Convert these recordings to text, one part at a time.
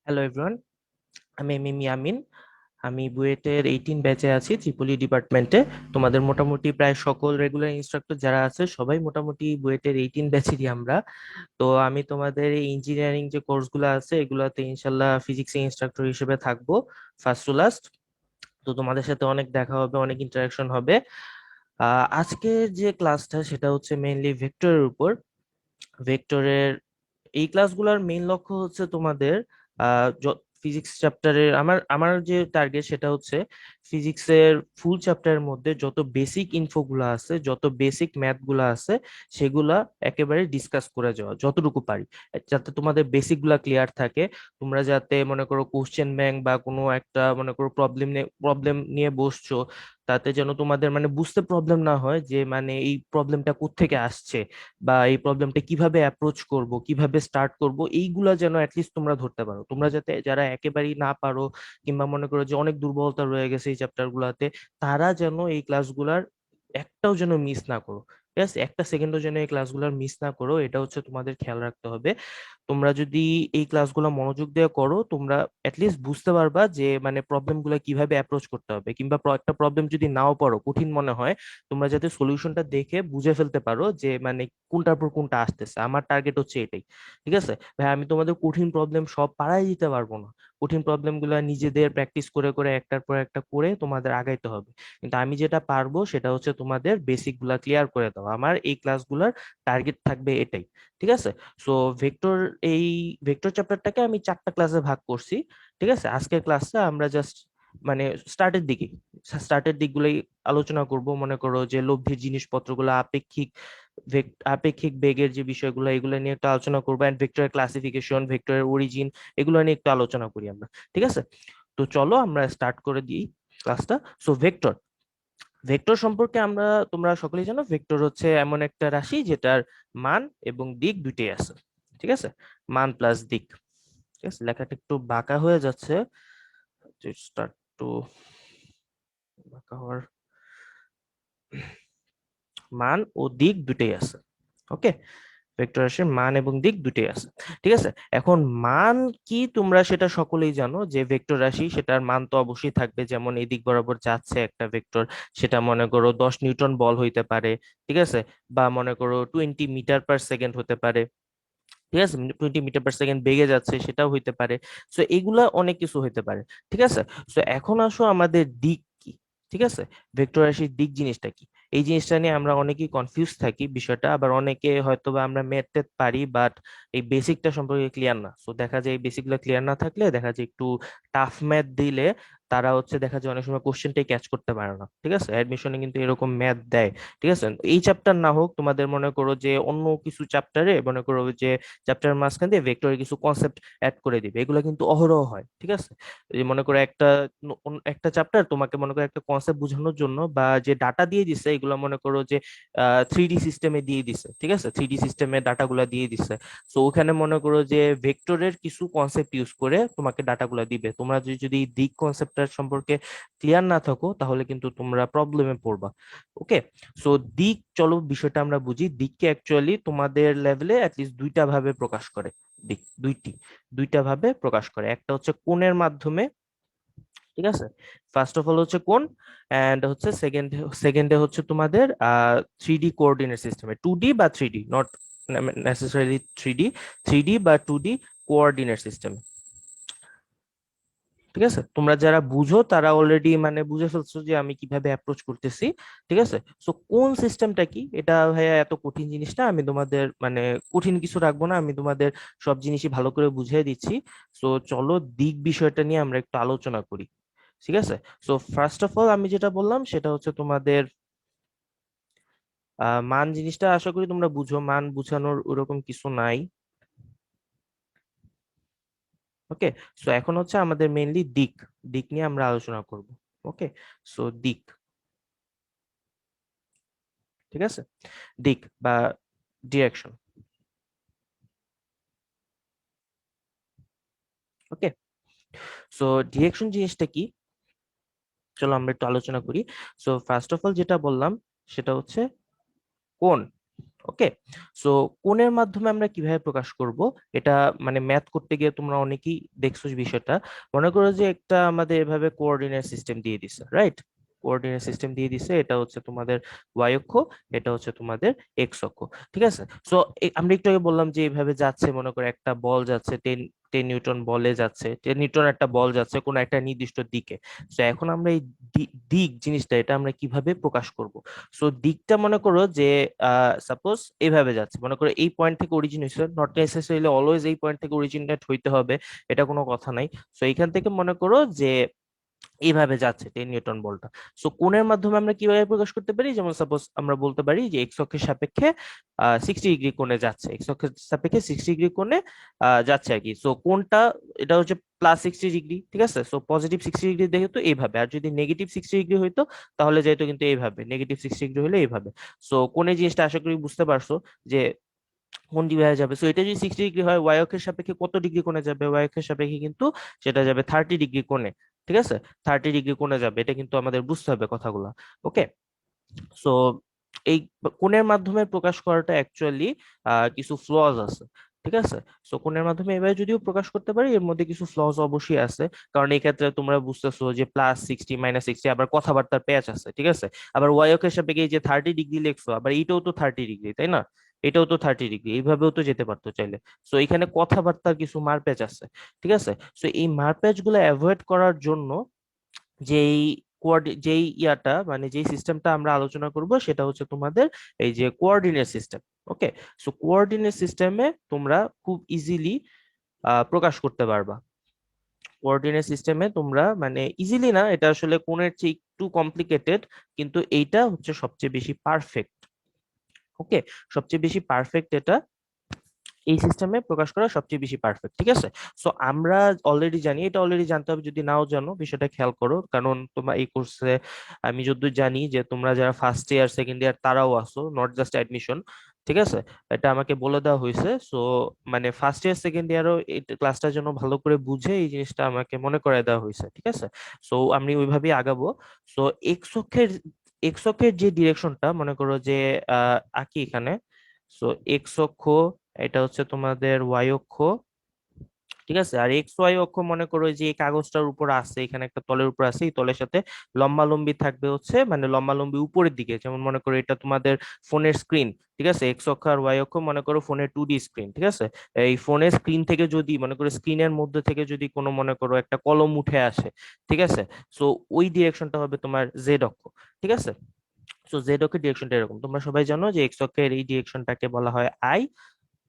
Hello everyone, আমি M M Yamin. আমি বুয়েটের 18 ব্যাচে আছি, ত্রিপলি ডিপার্টমেন্টে। তোমাদের মোটামুটি প্রায় সকল রেগুলার ইনস্ট্রাক্টর যারা আছে সবাই মোটামুটি বুয়েটের 18 ব্যাচেরই আমরা। তো আমি তোমাদের এই ইঞ্জিনিয়ারিং যে কোর্সগুলো আছে এগুলোতে ইনশাল্লাহ ফিজিক্স ইনস্ট্রাক্টর হিসেবে থাকবো, ফার্স্ট টু লাস্ট। তো তোমাদের সাথে অনেক দেখা হবে, অনেক ইন্টারাকশন হবে। আজকের যে ক্লাসটা সেটা হচ্ছে মেইনলি ভেক্টরের উপর। ভেক্টরের এই ক্লাসগুলোর মেইন লক্ষ্য হচ্ছে তোমাদের ফিজিক্স চ্যাপ্টারের, আমার আমার যে টার্গেট সেটা হচ্ছে ফিজিক্সের ফুল চ্যাপ্টারের মধ্যে যত বেসিক ইনফোগুলো আছে, যত বেসিক ম্যাথ গুলো আছে সেগুলা একেবারে ডিসকাস করে যাওয়া যতটুকু পারি, যাতে তোমাদের বেসিক গুলা ক্লিয়ার থাকে। তোমরা যাতে মনে করো কোশ্চেন ব্যাংক বা কোনো একটা মনে করো প্রবলেম নিয়ে বসছো, তাতে যেন তোমাদের মানে বুঝতে প্রবলেম না হয় যে মানে এই প্রবলেমটা কোত্থেকে আসছে বা এই প্রবলেমটা কিভাবে অ্যাপ্রোচ করব, কিভাবে স্টার্ট করব, এইগুলা যেন অ্যাটলিস্ট তোমরা ধরতে পারো। তোমরা যাতে যারা একেবারেই না পারো কিংবা মনে করো যে অনেক দুর্বলতা রয়ে গেছে এই চ্যাপ্টার গুলাতে, তারা যেন এই ক্লাসগুলার একটাও যেন মিস না করো। ঠিক আছে, একটা সেকেন্ডও যেন এই ক্লাসগুলোর মিস না করো, এটা হচ্ছে তোমাদের খেয়াল রাখতে হবে। তোমরা যদি এই ক্লাসগুলো মনোযোগ দিয়ে করো, তোমরা অ্যাটলিস্ট বুঝতে পারবা যে মানে প্রবলেমগুলো কিভাবে অ্যাপ্রোচ করতে হবে, কিংবা একটা প্রবলেম যদি নাও পারো, কঠিন মনে হয়, তোমরা যাতে সলিউশনটা দেখে বুঝে ফেলতে পারো যে মানে কোনটার পর কোনটা আসতেছে। আমার টার্গেট হচ্ছে এটাই। ঠিক আছে ভাই, আমি তোমাদের কঠিন প্রবলেম সব পারাই দিতে পারবো না। কঠিন প্রবলেম গুলো নিজেদের প্র্যাকটিস করে করে একটার পর একটা করে তোমাদের আগাইতে হবে। কিন্তু আমি যেটা পারবো সেটা হচ্ছে তোমাদের বেসিক গুলা ক্লিয়ার করে দেওয়া। আমার এই ক্লাসগুলোর টার্গেট থাকবে এটাই। ঠিক আছে। সো ভেক্টর এই ভেক্টর চ্যাপ্টারটাকে আমি 4টা ক্লাসে ভাগ করছি। ঠিক আছে, আজকের ক্লাসটা আমরা জাস্ট মানে স্টার্টের দিকগুলোই আলোচনা করব। মনে করো যে লব্ধির জিনিসপত্রগুলো, আপেক্ষিক বেগের যে বিষয়গুলো, এগুলো নিয়ে একটু আলোচনা করবো, এন্ড ভেক্টরের ক্লাসিফিকেশন, ভেক্টরের অরিজিন, এগুলো নিয়ে একটু আলোচনা করি আমরা। ঠিক আছে, তো চলো আমরা স্টার্ট করে দিই ক্লাসটা। সো ভেক্টর, ভেক্টর সম্পর্কে আমরা, তোমরা সকলেই জানো ভেক্টর হচ্ছে এমন একটা রাশি যেটার মান এবং দিক দুইটাই আছে। ঠিক আছে, মান প্লাস দিক। ঠিক আছে, লেখাটা একটু বাঁকা হয়ে যাচ্ছে, স্টার্ট টু বাঁকা হওয়ার, মান ও দিক দুটেই আছে। ওকে, ভেক্টর রাশির মান এবং দিক দুটেই আছে। ঠিক আছে, এখন মান কি তোমরা সেটা সকলেই জানো যে ভেক্টর রাশি সেটার মান তো অবশ্যই থাকবে। যেমন এই দিক বরাবর যাচ্ছে একটা ভেক্টর, সেটা মনে করো 10 নিউটন বল হইতে পারে। ঠিক আছে, বা মনে করো 20 মিটার পার সেকেন্ড হতে পারে। ঠিক আছে, 20 মিটার পার সেকেন্ড বেগে যাচ্ছে, সেটাও হইতে পারে। সো এগুলা অনেক কিছু হইতে পারে। ঠিক আছে, সো এখন আসো আমাদের দিক কি। ঠিক আছে, ভেক্টর রাশির দিক জিনিসটা কি, এই জিনিসটা নিয়ে আমরা অনেকেই কনফিউজ থাকি বিষয়টা, আবার অনেকে হয়তো বা আমরা ম্যাথ ট্যাথ পারি বাট এই বেসিকটা সম্পর্কে ক্লিয়ার না। সো দেখা যায় এই বেসিকগুলো ক্লিয়ার না থাকলে দেখা যায় একটু টাফ ম্যাথ দিলে তারা হচ্ছে দেখা যায় অনেক সময় কোশ্চেনটাই ক্যাচ করতে পারে না। ঠিক আছে, অ্যাডমিশনে কিন্তু এরকম ম্যাথ দেয়। ঠিক আছে, এই চ্যাপ্টার না হোক, তোমাদের মনে করো যে অন্য কিছু চ্যাপ্টারে মনে করো যে চ্যাপ্টারের মাঝখান দিয়ে ভেক্টরের কিছু কনসেপ্ট অ্যাড করে দিবে, এগুলো কিন্তু অহরহ হয়। ঠিক আছে, এই মনে করো একটা চ্যাপ্টার তোমাকে মনে করো একটা কনসেপ্ট বোঝানোর জন্য বা যে ডাটা দিয়ে দিছে এগুলো মনে করো যে 3D সিস্টেমে দিয়ে দিছে। ঠিক আছে, 3D সিস্টেমে ডাটাগুলো দিয়ে দিছে। সো ওখানে মনে করো যে ভেক্টরের কিছু কনসেপ্ট ইউজ করে তোমাকে ডাটাগুলো দিবে। তোমরা যদি দিক কনসেপ্টটা সম্পর্কে ক্লিয়ার না থাকো তাহলে কিন্তু তোমরা প্রবলেমে পড়বা। ওকে, সো দিক, চলো বিষয়টা আমরা বুঝি। দিককে অ্যাকচুয়ালি তোমাদের লেভেলে অ্যাটলিস্ট দুইটা ভাবে প্রকাশ করে। দিক দুইটা ভাবে প্রকাশ করে, একটা হচ্ছে কোণের মাধ্যমে। ঠিক আছে, ফার্স্ট অফ অল হচ্ছে কোণ, এন্ড হচ্ছে সেকেন্ডে হচ্ছে তোমাদের 3D কোঅর্ডিনেট সিস্টেমে, 2D বা 3D, not necessarily 3D, 3D বা 2D কোঅর্ডিনেট সিস্টেম। ঠিক আছে, তোমরা যারা বুঝো তারা অলরেডি মানে বুঝে ফেলছো যে আমি কিভাবে অ্যাপ্রোচ করতেছি। ঠিক আছে, সো কোন সিস্টেমটা কি, এটা ভাইয়া এত কঠিন জিনিসটা আমি তোমাদের মানে কঠিন কিছু রাখবো না, আমি তোমাদের সব জিনিসই ভালো করে বুঝিয়ে দিচ্ছি। সো চলো দিক বিষয়টা নিয়ে আমরা একটু আলোচনা করি। ঠিক আছে, সো ফার্স্ট অফ অল আমি যেটা বললাম সেটা হচ্ছে তোমাদের মান জিনিসটা আশা করি তোমরা বুঝো, মান বুঝানোর ওরকম কিছু নাই। ওকে, সো এখন হচ্ছে আমাদের মেইনলি দিক, দিক নিয়ে আমরা আলোচনা করব। ওকে, সো দিক। ঠিক আছে, দিক বা ডিরেকশন। ওকে, সো ডিরেকশন জিনিসটা কি, চলো আমরা একটু আলোচনা করি। সো ফার্স্ট অফ অল যেটা বললাম সেটা হচ্ছে কোণ। ওকে। সো কোণের মাধ্যমে আমরা কিভাবে প্রকাশ করব, এটা মানে ম্যাথ করতে গিয়ে তোমরা অনেকেই দেখছো বিষয়টা। মনে করো যে একটা আমাদের এভাবে কোঅর্ডিনেট সিস্টেম দিয়ে দিছে, রাইট? কোঅর্ডিনেট সিস্টেম দিয়ে দিছে, এটা হচ্ছে তোমাদের ওয়াই অক্ষ, এটা হচ্ছে তোমাদের এক্স অক্ষ। ঠিক আছে। সো আমরা একটু আগে বললাম যে এইভাবে যাচ্ছে, মনে করো একটা বল যাচ্ছে, টেন টেন নিউটন বলে যাচ্ছে, 10 নিউটন একটা বল যাচ্ছে কোনো একটা নির্দিষ্ট দিকে। তো এখন আমরা এই দিক জিনিসটা এটা আমরা কিভাবে প্রকাশ করব? সো দিকটা মনে করো যে সাপোজ এইভাবে যাচ্ছে, মনে করো এই পয়েন্ট থেকে অরিজিন হয়েছে, নট নেসেসারিলি অলওয়েজ এই পয়েন্ট থেকে অরিজিনেট হইতে হবে, এটা কোনো কথা নাই। সো এইখান থেকে মনে করো যে এইভাবে যাচ্ছে 10 নিউটন বলটা। সো কোণের মাধ্যমে আমরা কিভাবে প্রকাশ করতে পারি, যেমন সাপোজ আমরা বলতে পারি যে এক্স অক্ষের সাপেক্ষে 60 ডিগ্রি কোণে যাচ্ছে, এক্স অক্ষের সাপেক্ষে 60 ডিগ্রি কোণে যাচ্ছে আর কি। সো কোণটা এটা হচ্ছে +60 ডিগ্রি, ঠিক আছে। সো +60 ডিগ্রি দেখে তো এইভাবে, আর যদি -60 ডিগ্রি হইতো তাহলে যেহেতু কিন্তু এইভাবে, -60 ডিগ্রি হলে এইভাবে। সো কোণের জিনিসটা আশা করি বুঝতে পারছো যে কোন দিকে যাবে। সো এটা যদি 60 ডিগ্রি হয়, ওয়াই অক্ষের সাপেক্ষে কত ডিগ্রি কোণে যাবে? ওয়াই অক্ষের সাপেক্ষে কিন্তু সেটা যাবে 30 ডিগ্রি কোণে। ঠিক আছে, 30 ডিগ্রি কোণে যাবে, এটা কিন্তু আমাদের বুঝতে হবে কথাগুলো। ওকে। সো এই কোণের মাধ্যমে প্রকাশ করাটা অ্যাকচুয়ালি কিছু ফ্লজ আছে। ঠিক আছে। সো কোণের মাধ্যমে এভাবে যদিও প্রকাশ করতে পারি, এর মধ্যে কিছু ফ্লজ অবশ্যই আছে। কারণ এই ক্ষেত্রে তোমরা বুঝতেছো যে +60 -60 আবার কথাবার্তার প্যাচ আছে, ঠিক আছে। আবার ওয়াই অক্ষের সাপেক্ষে এই যে 30 ডিগ্রি লিখছো, আবার এইটাও তো 30 ডিগ্রি, তাই না? এটাও তো 30 ডিগ্রি, এইভাবেও তো যেতে পারতো চাইলে। সো এখানে কথাবার্তার কিছু মারপ্যাচ আছে। ঠিক আছে। সো এই মারপ্যাচ গুলো অ্যাভয়েড করার জন্য যেই যেই ইয়াটা মানে যেই সিস্টেমটা আমরা আলোচনা করব সেটা হচ্ছে তোমাদের এই যে কোঅর্ডিনেট সিস্টেম। ওকে। সো কোঅর্ডিনেট সিস্টেমে তোমরা খুব ইজিলি প্রকাশ করতে পারবা। কোঅর্ডিনেট সিস্টেমে তোমরা মানে ইজিলি না, এটা আসলে কোণের চেয়ে একটু কমপ্লিকেটেড, কিন্তু এইটা হচ্ছে সবচেয়ে বেশি পারফেক্ট। ওকে। সবচেয়ে বেশি পারফেক্ট এটা, এই সিস্টেমে প্রকাশ করা সবচেয়ে বেশি পারফেক্ট। ঠিক আছে। সো আমরা অলরেডি জানি, এটা অলরেডি জানতে হবে, যদি নাও জানো বিষয়টা খেয়াল করো, কারণ তোমার এই কোর্সে আমি যতদূর জানি যে তোমরা যারা ফার্স্ট ইয়ার সেকেন্ড ইয়ার তারাও আসো, নট জাস্ট অ্যাডমিশন। ঠিক আছে। এটা আমাকে বলে দেওয়া হয়েছে। সো মানে ফার্স্ট ইয়ার সেকেন্ড ইয়ারও এই ক্লাসটা যেন ভালো করে বুঝে এই জিনিসটা আমাকে মনে করায় দেওয়া হয়েছে। ঠিক আছে। সো আমি ওইভাবেই আগাবো। সো এক্স অক্ষের যে ডিরেকশনটা মনে করো যে আঁকি এখানে। সো এক্স অক্ষ, এটা হচ্ছে তোমাদের ওয়াই অক্ষ। ঠিক আছে। আর এক্স ওয়াই অক্ষ মনে করো যে এই কাগজটার উপর আছে, এখানে একটা তলের উপর আছে, এই তলের সাথে লম্বালম্বি থাকবে হচ্ছে মানে লম্বালম্বি উপরের দিকে, যেমন মনে করো এটা তোমাদের ফোনের স্ক্রিন। ঠিক আছে। এক্স অক্ষ আর ওয়াই অক্ষ মনে করো ফোনের 2D স্ক্রিন। ঠিক আছে। এই ফোনের স্ক্রিন থেকে যদি মনে করো স্ক্রিনের মধ্যে থেকে যদি কোনো মনে করো একটা কলম উঠে আসে, ঠিক আছে। সো ওই ডিরেকশনটা হবে তোমার জেড অক্ষ। ঠিক আছে। সো জেড অক্ষের ডিরেকশনটা এরকম, তোমরা সবাই জানো যে এক্স অক্ষের এই ডিরেকশনটাকে বলা হয় আই।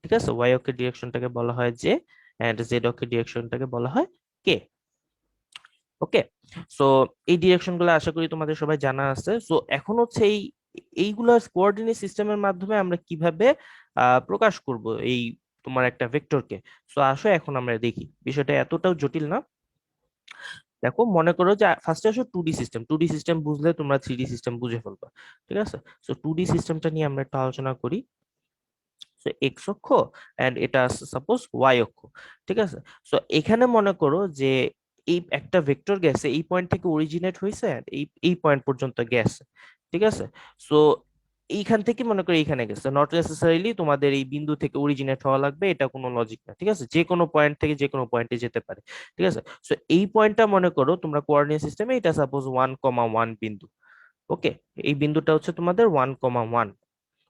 ঠিক আছে। ওয়াই অক্ষের ডিরেকশনটাকে বলা হয় জে, এন্ড জেড অক্ষের ডিরেকশনটাকে বলা হয় কে। ওকে। সো এই ডিরেকশন গুলো আশা করি তোমাদের সবাই জানা আছে। সো এখন হচ্ছে এইগুলা কোঅর্ডিনেট সিস্টেমের মাধ্যমে আমরা কিভাবে প্রকাশ করব এই তোমার একটা ভেক্টরকে। সো আসো এখন আমরা দেখি, বিষয়টা এতটাও জটিল না। দেখো মনে করো যে ফার্স্টে আসো 2D সিস্টেম, 2D সিস্টেম বুঝলে তোমরা 3D সিস্টেম বুঝে ফেলবা। ঠিক আছে। সো 2D সিস্টেমটা নিয়ে আমরা একটু আলোচনা করি। এক্স অক্ষ এন্ড এটা সাপোজ ওয়াই অক্ষ। ঠিক আছে। সো এখানে মনে করো যে এই একটা ভেক্টর গেছে, এই পয়েন্ট থেকে অরিজিনেট হয়েছে and এই এই পয়েন্ট পর্যন্ত গেছে। ঠিক আছে। সো এইখান থেকে মনে করো এইখানে গেছে, নট নেসেসারিলি তোমাদের এই বিন্দু থেকে অরিজিনেট হওয়া লাগবে, এটা কোনো লজিক না। ঠিক আছে। যে কোনো পয়েন্ট থেকে যে কোনো পয়েন্টে যেতে পারে। ঠিক আছে। সো এই পয়েন্টটা মনে করো তোমরা কোঅর্ডিনেট সিস্টেমে এটা সাপোজ 1,1 বিন্দু। ওকে। এই বিন্দুটা হচ্ছে তোমাদের 1,1।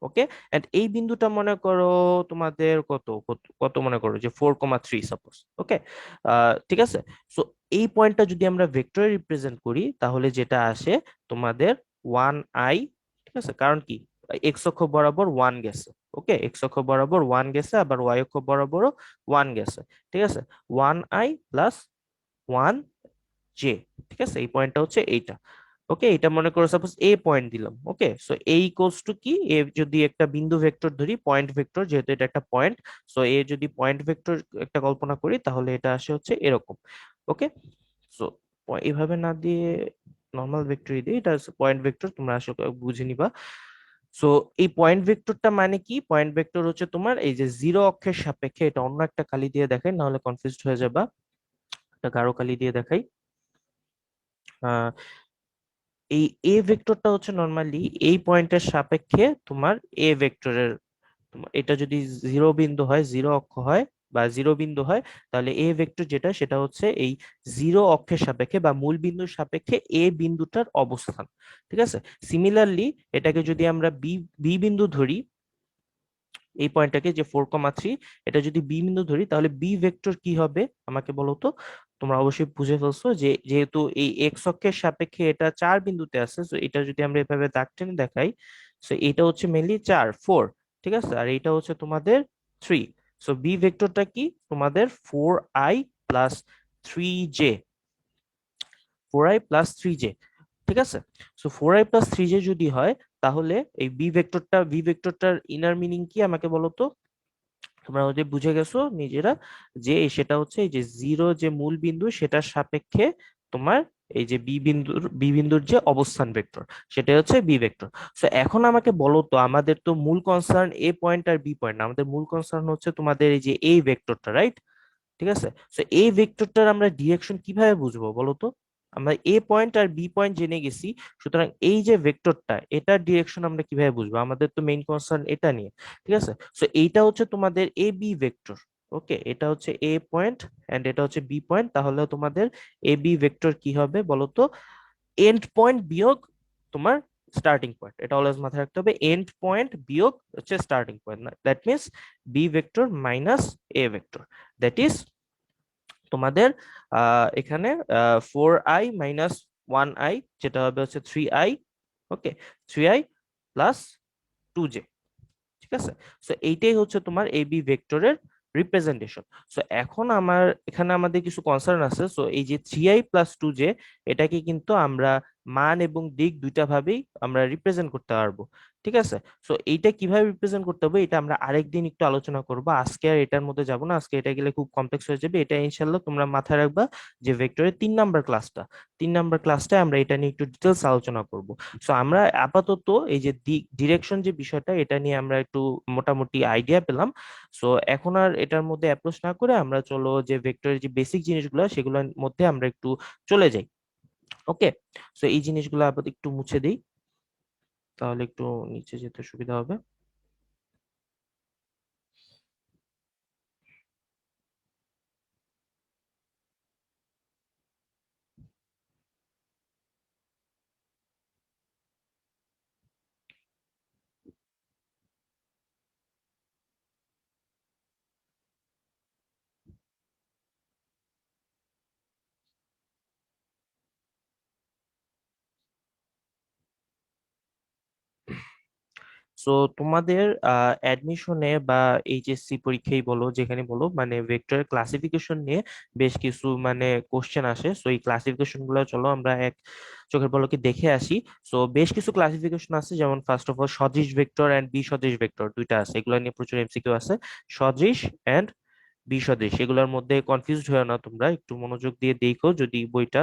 ওকে। এন্ড এই বিন্দুটা মনে করো তোমাদের কত কত কত মনে করো যে 4,3 সাপোজ। ওকে। ঠিক আছে। সো এই পয়েন্টটা যদি আমরা ভেক্টরে রিপ্রেজেন্ট করি তাহলে যেটা আসে তোমাদের 1i। ঠিক আছে। কারণ কি, এক্স অক্ষ বরাবর 1 গেছে। ওকে। এক্স অক্ষ বরাবর 1 গেছে, আবার ওয়াই অক্ষ বরাবরও 1 গেছে। ঠিক আছে। 1i plus 1j। ঠিক আছে। এই পয়েন্টটা হচ্ছে এইটা। ওকে। এটা মনে করো সাপোজ এ পয়েন্ট দিলাম। ওকে। সো এ ইকুয়ালস টু কি, এ যদি একটা বিন্দু ভেক্টর ধরি, পয়েন্ট ভেক্টর, যেহেতু এটা একটা পয়েন্ট। সো এ যদি পয়েন্ট ভেক্টর একটা কল্পনা করি তাহলে এটা আসে হচ্ছে এরকম। ওকে। সো এইভাবে না দিয়ে নর্মাল ভেক্টরই দিই, এটা পয়েন্ট ভেক্টর, তোমরা আসলে বুঝে নিবা। সো এই পয়েন্ট ভেক্টরটা মানে কি, পয়েন্ট ভেক্টর হচ্ছে তোমার এই যে জিরো অক্ষের সাপেক্ষে, এটা অন্য একটা কালি দিয়ে দেখাই নাহলে কনফিউজড হয়ে যাবা, একটা গাঢ় কালি দিয়ে দেখাই। এই এ ভেক্টরটা হচ্ছে নর্মালি এই পয়েন্টের সাপেক্ষে তোমার এ ভেক্টরের এটা যদি জিরো বিন্দু হয়, জিরো অক্ষ হয় বা জিরো বিন্দু হয়, তাহলে এ ভেক্টর যেটা সেটা হচ্ছে এই জিরো অক্ষের সাপেক্ষে বা মূল বিন্দুর সাপেক্ষে এ বিন্দুটার অবস্থান। ঠিক আছে, সিমিলারলি এটাকে যদি আমরা বি বি বিন্দু ধরি, এই পয়েন্টটাকে যে 4,3, এটা যদি বি বিন্দু ধরি, তাহলে বি ভেক্টর কি হবে আমাকে বলো তো। তোমরা অবশ্যই বুঝে ফেলছো যে যেহেতু এই এক্স অক্ষের সাপেক্ষে এটা 4 বিন্দুতে আছে, তো এটা যদি আমরা এভাবে দাগ টেনে দেখাই, তো এটা হচ্ছে মেনলি 4 4, ঠিক আছে, আর এটা হচ্ছে তোমাদের 3। সো বি ভেক্টরটা কি তোমাদের 4i+3j, 4i+3j, ঠিক আছে। সো 4i+3j যদি হয়, তাহলে এই বি ভেক্টরটার ইনার মিনিং কি আমাকে বলো তো। তোমরা যে বুঝে গেছো নিজেরা যে সেটা হচ্ছে এই যে জিরো যে মূল বিন্দু সেটার সাপেক্ষে তোমার এই যে বি বিন্দুর যে অবস্থান ভেক্টর, সেটা হচ্ছে বি ভেক্টর। সো এখন আমাকে বলো তো, আমাদের তো মূল কনসার্ন এ পয়েন্ট আর বি পয়েন্ট না, আমাদের মূল কনসার্ন হচ্ছে তোমাদের এই যে এই ভেক্টরটা, রাইট? ঠিক আছে, তো এই ভেক্টরটার আমরা ডিরেকশন কিভাবে বুঝবো বলো তো। আমরা এ পয়েন্ট আর বি পয়েন্ট জেনে গেছি, সুতরাং এই যে ভেক্টরটা এটার ডিরেকশন আমরা কিভাবে বুঝবো, আমাদের তো মেইন কনসার্ন এটা নিয়ে। ঠিক আছে, সো এইটা হচ্ছে তোমাদের এ বি ভেক্টর। ওকে, এটা হচ্ছে এ পয়েন্ট এন্ড এটা হচ্ছে বি পয়েন্ট, তাহলে তোমাদের এ বি ভেক্টর কি হবে বলো তো। এন্ড পয়েন্ট বিয়োগ তোমার স্টার্টিং পয়েন্ট, এটা অলওয়েজ মাথায় রাখতে হবে, এন্ড পয়েন্ট বিয়োগ হচ্ছে starting point. That means B vector minus A vector, that is তোমাদের এখানে 4i - 1i, যেটা হবে হচ্ছে 3i। ওকে, 3i+2j, ঠিক আছে। সো এইটাই হচ্ছে তোমার এ বি ভেক্টরের রিপ্রেজেন্টেশন। সো এখন এখানে আমাদের কিছু কনসার্ন আছে। সো এই যে 3i+2j, এটাকে কিন্তু আমরা মান এবং দিক দুইটা ভাবেই আমরা রিপ্রেজেন্ট করতে পারবো। ঠিক আছে, সো এইটা কিভাবে রিপ্রেজেন্ট করতে হবে এটা আমরা আরেকদিন একটু আলোচনা করব, আজকে আর এটার মধ্যে যাব না, আজকে এটা গেলে খুব কমপ্লেক্স হয়ে যাবে। এটা ইনশাল্লাহ তোমরা মাথায় রাখবা যে ভেক্টরের 3 নাম্বার ক্লাসটা আমরা এটা নিয়ে একটু ডিটেলস আলোচনা করব। সো আমরা আপাতত এই যে ডিরেকশন যে বিষয়টা, এটা নিয়ে আমরা একটু মোটামুটি আইডিয়া পেলাম। সো এখন আর এটার মধ্যে অ্যাপ্রোচ না করে আমরা চলো যে ভেক্টরের যে বেসিক জিনিসগুলো সেগুলোর মধ্যে আমরা একটু চলে যাই। ওকে, সো এই জিনিসগুলো আপাতত একটু মুছে দিই, তাহলে একটু নিচে যেতে সুবিধা হবে। সো তোমাদের অ্যাডমিশনে বা এইচএসসি পরীক্ষায় বলো, যেখানে বলো, মানে ভেক্টর ক্লাসিফিকেশন নিয়ে বেশ কিছু মানে কোশ্চেন আসে। সো এই ক্লাসিফিকেশন গুলো চলো আমরা এক চোখের পলকে দেখে আসি। সো বেশ কিছু ক্লাসিফিকেশন আছে, যেমন ফার্স্ট অফ অল সদৃশ ভেক্টর এন্ড বিসদৃশ ভেক্টর, দুইটা আছে, এগুলো নিয়ে প্রচুর এমসিকিউ আছে। সদৃশ এন্ড বিসদৃশ, এগুলোর মধ্যে কনফিউজড হয়ে না, তোমরা একটু মনোযোগ দিয়ে দেখো যদি বইটা,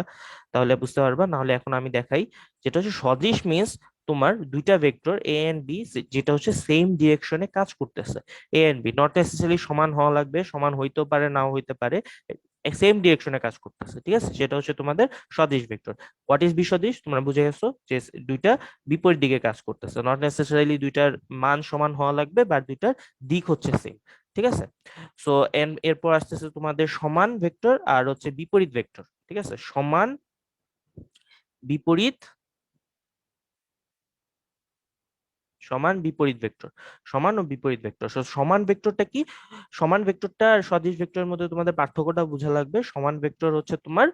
তাহলে বুঝতে পারবা। নাহলে এখন আমি দেখাই। যেটা হচ্ছে সদৃশ মিন্স তোমার দুইটা ভেক্টর এ এন্ড বি, যেটা হচ্ছে সেম ডিরেকশনে কাজ করতেছে। এ এন্ড বি নট নেসেসারি সমান হওয়া লাগবে, সমান হইতেও পারে নাও হইতে পারে, সেম ডিরেকশনে কাজ করতেছে। ঠিক আছে, সেটা হচ্ছে তোমাদের সদৃশ ভেক্টর। হোয়াট ইজ বিসদৃশ, তোমরা বুঝে গেছো যে দুইটা বিপরীত দিকে কাজ করতেছে, নট নেসেসারিলি দুইটার মান সমান হওয়া লাগবে বা দুইটার দিক হচ্ছে সেম। ঠিক আছে, সো এরপর আসতেছে তোমাদের সমান ভেক্টর আর হচ্ছে বিপরীত ভেক্টর। ঠিক আছে, সমান বিপরীত, সমান বিপরীত ভেক্টর, সমান ও বিপরীত ভেক্টর। সমান ভেক্টরটা কি, সমান ভেক্টরটা আর সদিশ ভেক্টরের মধ্যে তোমাদের পার্থক্যটা বোঝা লাগবে। সমান ভেক্টর হচ্ছে তোমার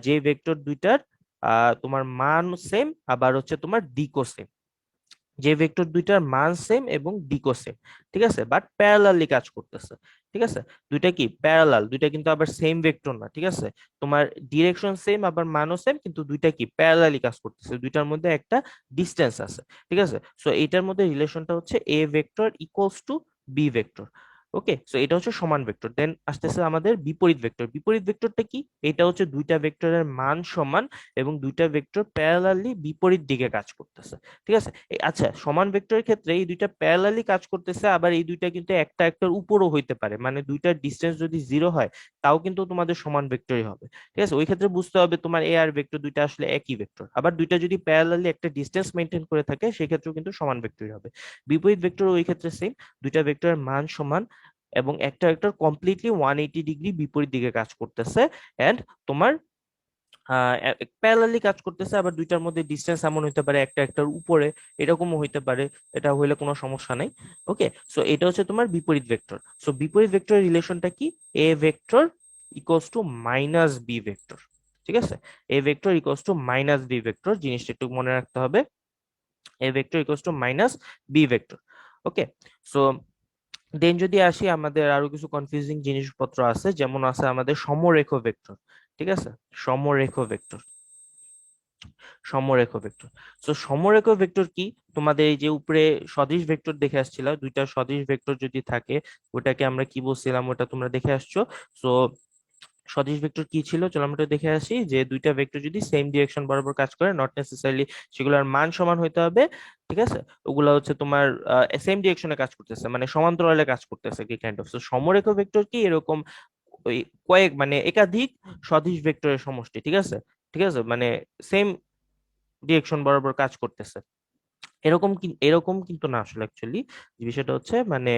যে ভেক্টর দুইটার তোমার মান সেম, আবার হচ্ছে তোমার দিকও সেম। যে ভেক্টর দুইটার মান সেম এবং দিকও সেম, ঠিক আছে, বাট প্যারালালি কাজ করতেছে। ঠিক আছে, দুইটা কি প্যারালাল, দুইটা কিন্তু আবার সেম ভেক্টর না। ঠিক আছে, তোমার ডিরেকশন সেম আবার মানও সেম, কিন্তু দুইটা কি প্যারালালি কাজ করতেছে, দুইটার মধ্যে একটা ডিস্টেন্স আছে। ঠিক আছে, সো এইটার মধ্যে রিলেশনটা হচ্ছে A vector equals to B vector. Okay, so এটা হচ্ছে সমান ভেক্টর। দেন আসতেছে আমাদের বিপরীত ভেক্টর। বিপরীত ভেক্টরটা কি? এটা হচ্ছে দুইটা ভেক্টরের মান সমান এবং দুইটা ভেক্টর প্যারালালি বিপরীত দিকে কাজ করতেছে। ঠিক আছে, আচ্ছা, সমান ভেক্টরের ক্ষেত্রে এই দুইটা প্যারালালি কাজ করতেছে, আবার এই দুইটা কিন্তু একটা একটার উপরও হইতে পারে, মানে দুইটার ডিস্টেন্স যদি জিরো হয় তাও কিন্তু তোমাদের সমান ভেক্টরই হবে। ঠিক আছে, ওই ক্ষেত্রে বুঝতে হবে তোমার এ আর ভেক্টর দুইটা আসলে একই ভেক্টর। আবার দুইটা যদি প্যারালালি একটা ডিস্টেন্স মেনটেন করে থাকে সেক্ষেত্রেও কিন্তু সমান ভেক্টরই হবে। বিপরীত ভেক্টর ওই ক্ষেত্রে সেম, দুইটা ভেক্টরের মান সমান এবং একটা ভেক্টর কমপ্লিটলি 180 ডিগ্রি বিপরীত দিকে কাজ করতেছে, এন্ড তোমার প্যারালালি কাজ করতেছে। আবার দুইটার মধ্যে ডিস্টেন্স এমন হইতে পারে একটা একটার উপরে, এরকমও হইতে পারে, এটা হইলে কোনো সমস্যা নাই। ওকে, সো এটা হচ্ছে তোমার বিপরীত ভেক্টর। সো বিপরীত ভেক্টরের রিলেশনটা কি? A vector equals to minus B vector. ঠিক আছে, A vector equals to minus B vector, জিনিসটা একটু মনে রাখতে হবে। A vector equals to minus B vector. Okay, so then যদি আসি, আমাদের আরো কিছু কনফিউজিং জিনিসপত্র আছে, যেমন আছে আমাদের সমরেখ ভেক্টর। ঠিক আছে, সমরেখ ভেক্টর, সমরেখ ভেক্টর। তো সমরেখ ভেক্টর কি? তোমাদের এই যে উপরে সদিশ ভেক্টর দেখে আসছিল, দুইটা সদিশ ভেক্টর যদি থাকে ওটাকে আমরা কি বলছিলাম, ওটা তোমরা দেখে আসছো। তো সদিশ ভেক্টর কি ছিল, চলো আমরা একটু দেখে আসি। যে দুইটা ভেক্টর যদি সেম ডিরেকশন বরাবর কাজ করে, নট নেসেসারিলি সেগুলোর মান সমান হইতে হবে। ঠিক আছে, ওগুলা হচ্ছে তোমার সেম ডিরেকশনে কাজ করতেছে, মানে সমান্তরালে কাজ করতেছে কি কাইন্ড অফ। সমরেখ ভেক্টর কি? এরকম ওই কয়েক মানে একাধিক সদিশ ভেক্টরের সমষ্টি। ঠিক আছে, ঠিক আছে, মানে সেম ডিরেকশন বরাবর কাজ করতেছে, এরকম কিন্তু না আসলে। অ্যাকচুয়ালি যে বিষয়টা হচ্ছে মানে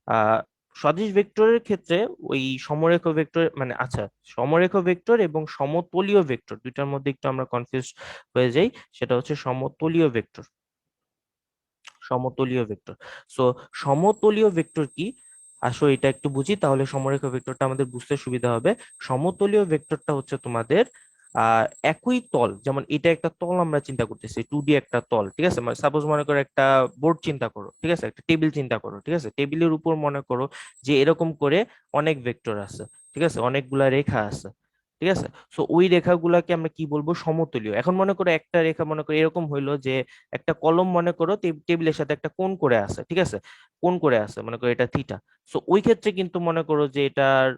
আহ সদিশ ভেক্টরের ক্ষেত্রে ওই সমরেখ ভেক্টর মানে আচ্ছা, সমরেখ ভেক্টর এবং সমতলীয় ভেক্টর দুইটার মধ্যে একটু আমরা কনফিউজ হয়ে যাই। সেটা হচ্ছে সমতলীয় ভেক্টর, সমতলীয় ভেক্টর। সো সমতলীয় ভেক্টর কি? আসলে এটা একটু বুঝি, তাহলে সমরেখ ভেক্টরটা আমাদের বুঝতে সুবিধা হবে। সমতলীয় ভেক্টরটা হচ্ছে তোমাদের একই তল, যেমন এটা একটা তল আমরা চিন্তা করতেছি, 2D একটা তল। ঠিক আছে, সাপোজ মনে করো একটা বোর্ড চিন্তা করো, ঠিক আছে, একটা টেবিল চিন্তা করো। ঠিক আছে, টেবিলের উপর মনে করো যে এরকম করে অনেক ভেক্টর আছে। ঠিক আছে, অনেকগুলা রেখা আছে। ঠিক আছে, সো ওই রেখাগুলাকে আমরা কি বলবো? সমতলীয়। এখন মনে করো একটা রেখা মনে করো এরকম হইলো যে একটা কলম মনে করো টেবিলের সাথে একটা কোণ করে আছে। ঠিক আছে, কোণ করে আছে, মনে করো এটা থিটা। সো ওই ক্ষেত্রে কিন্তু মনে করো যে এটার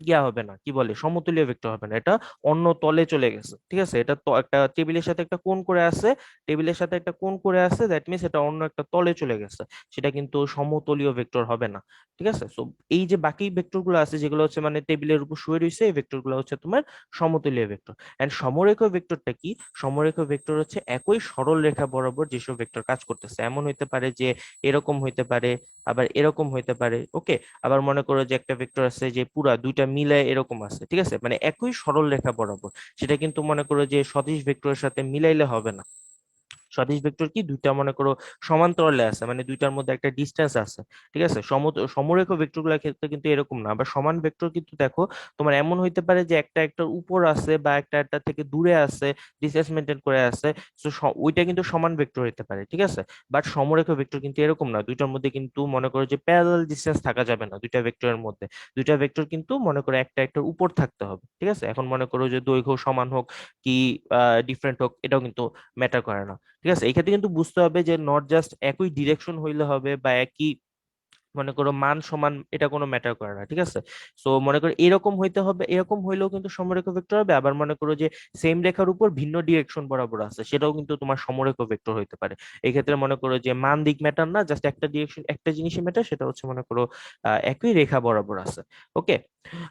ইয়া হবে না, কি বলে, সমতুল্য ভেক্টর হবে না, এটা অন্য তলে চলে গেছে। ঠিক আছে, এটা তো একটা টেবিলের সাথে একটা কোণ করে আছে, টেবিলের সাথে একটা কোণ করে আছে, দ্যাট মিনস এটা অন্য একটা তলে চলে গেছে, সেটা কিন্তু সমতলীয় ভেক্টর হবে না। ঠিক আছে, সো এই যে বাকি ভেক্টর গুলো আছে যেগুলো হচ্ছে মানে টেবিলের উপর শুয়ে রয়েছে, এই ভেক্টর গুলো হচ্ছে তোমার সমতলীয় ভেক্টর। এন্ড সমরেখ ভেক্টরটা কি? সমরেখ ভেক্টর হচ্ছে একই সরল রেখা বরাবর যেসব ভেক্টর কাজ করতেছে, এমন হইতে পারে যে এরকম হইতে পারে, আবার এরকম হইতে পারে। ওকে, আবার মনে করো যে একটা ভেক্টর আছে যে পুরা দুইটা মিলে এরকম আছে। ঠিক আছে, মানে একই সরল রেখা বরাবর, সেটা কিন্তু মনে করো যে সদিশ ভেক্টরের সাথে মিলাইলে হবে না। সদিশ ভেক্টর কি? দুইটা মনে করো সমান্তরালে আছে, মানে দুইটার মধ্যে একটা ডিস্টেন্স আছে। ঠিক আছে, সমরেখ ভেক্টর গুলোর ক্ষেত্রে কিন্তু এরকম না। আবার সমান ভেক্টর কিন্তু দেখো তোমার এমন হইতে পারে যে একটা একটার উপর আছে বা একটা একটা থেকে দূরে আছে, ডিস্টেন্স মেনটেন করে আছে। তো ওইটা কিন্তু সমান ভেক্টর হইতে পারে। ঠিক আছে, বাট সমরেখ ভেক্টর কিন্তু এরকম না, দুইটার মধ্যে কিন্তু মনে করো যে প্যারালাল ডিস্টেন্স থাকা যাবে না দুইটা ভেক্টরের মধ্যে। দুইটা ভেক্টর কিন্তু মনে করো একটা একটার উপর থাকতে হবে। ঠিক আছে, এখন মনে করো যে দৈর্ঘ্য সমান হোক কি ডিফারেন্ট হোক, এটাও কিন্তু ম্যাটার করে না। ঠিক আছে, এই ক্ষেত্রে কিন্তু বুঝতে হবে যে নট জাস্ট একই ডিরেকশন হইলে হবে বা একই মনে করো মান সমান, এটা কোনো ম্যাটার করে না। ঠিক আছে, সো মনে করো এরকম হইতে হবে, এরকম হইলেও কিন্তু সমরেখ ভেক্টর হবে। আবার মনে করো যে সেম রেখার উপর ভিন্ন ডিরেকশন বরাবর আছে, সেটাও কিন্তু তোমার সমরেখ ভেক্টর হইতে পারে। এই ক্ষেত্রে মনে করো যে মান দিক ম্যাটার না, জাস্ট একটা ডিরেকশন, একটা জিনিসই ম্যাটার, সেটা হচ্ছে মনে করো একই রেখা বরাবর আছে। ওকে,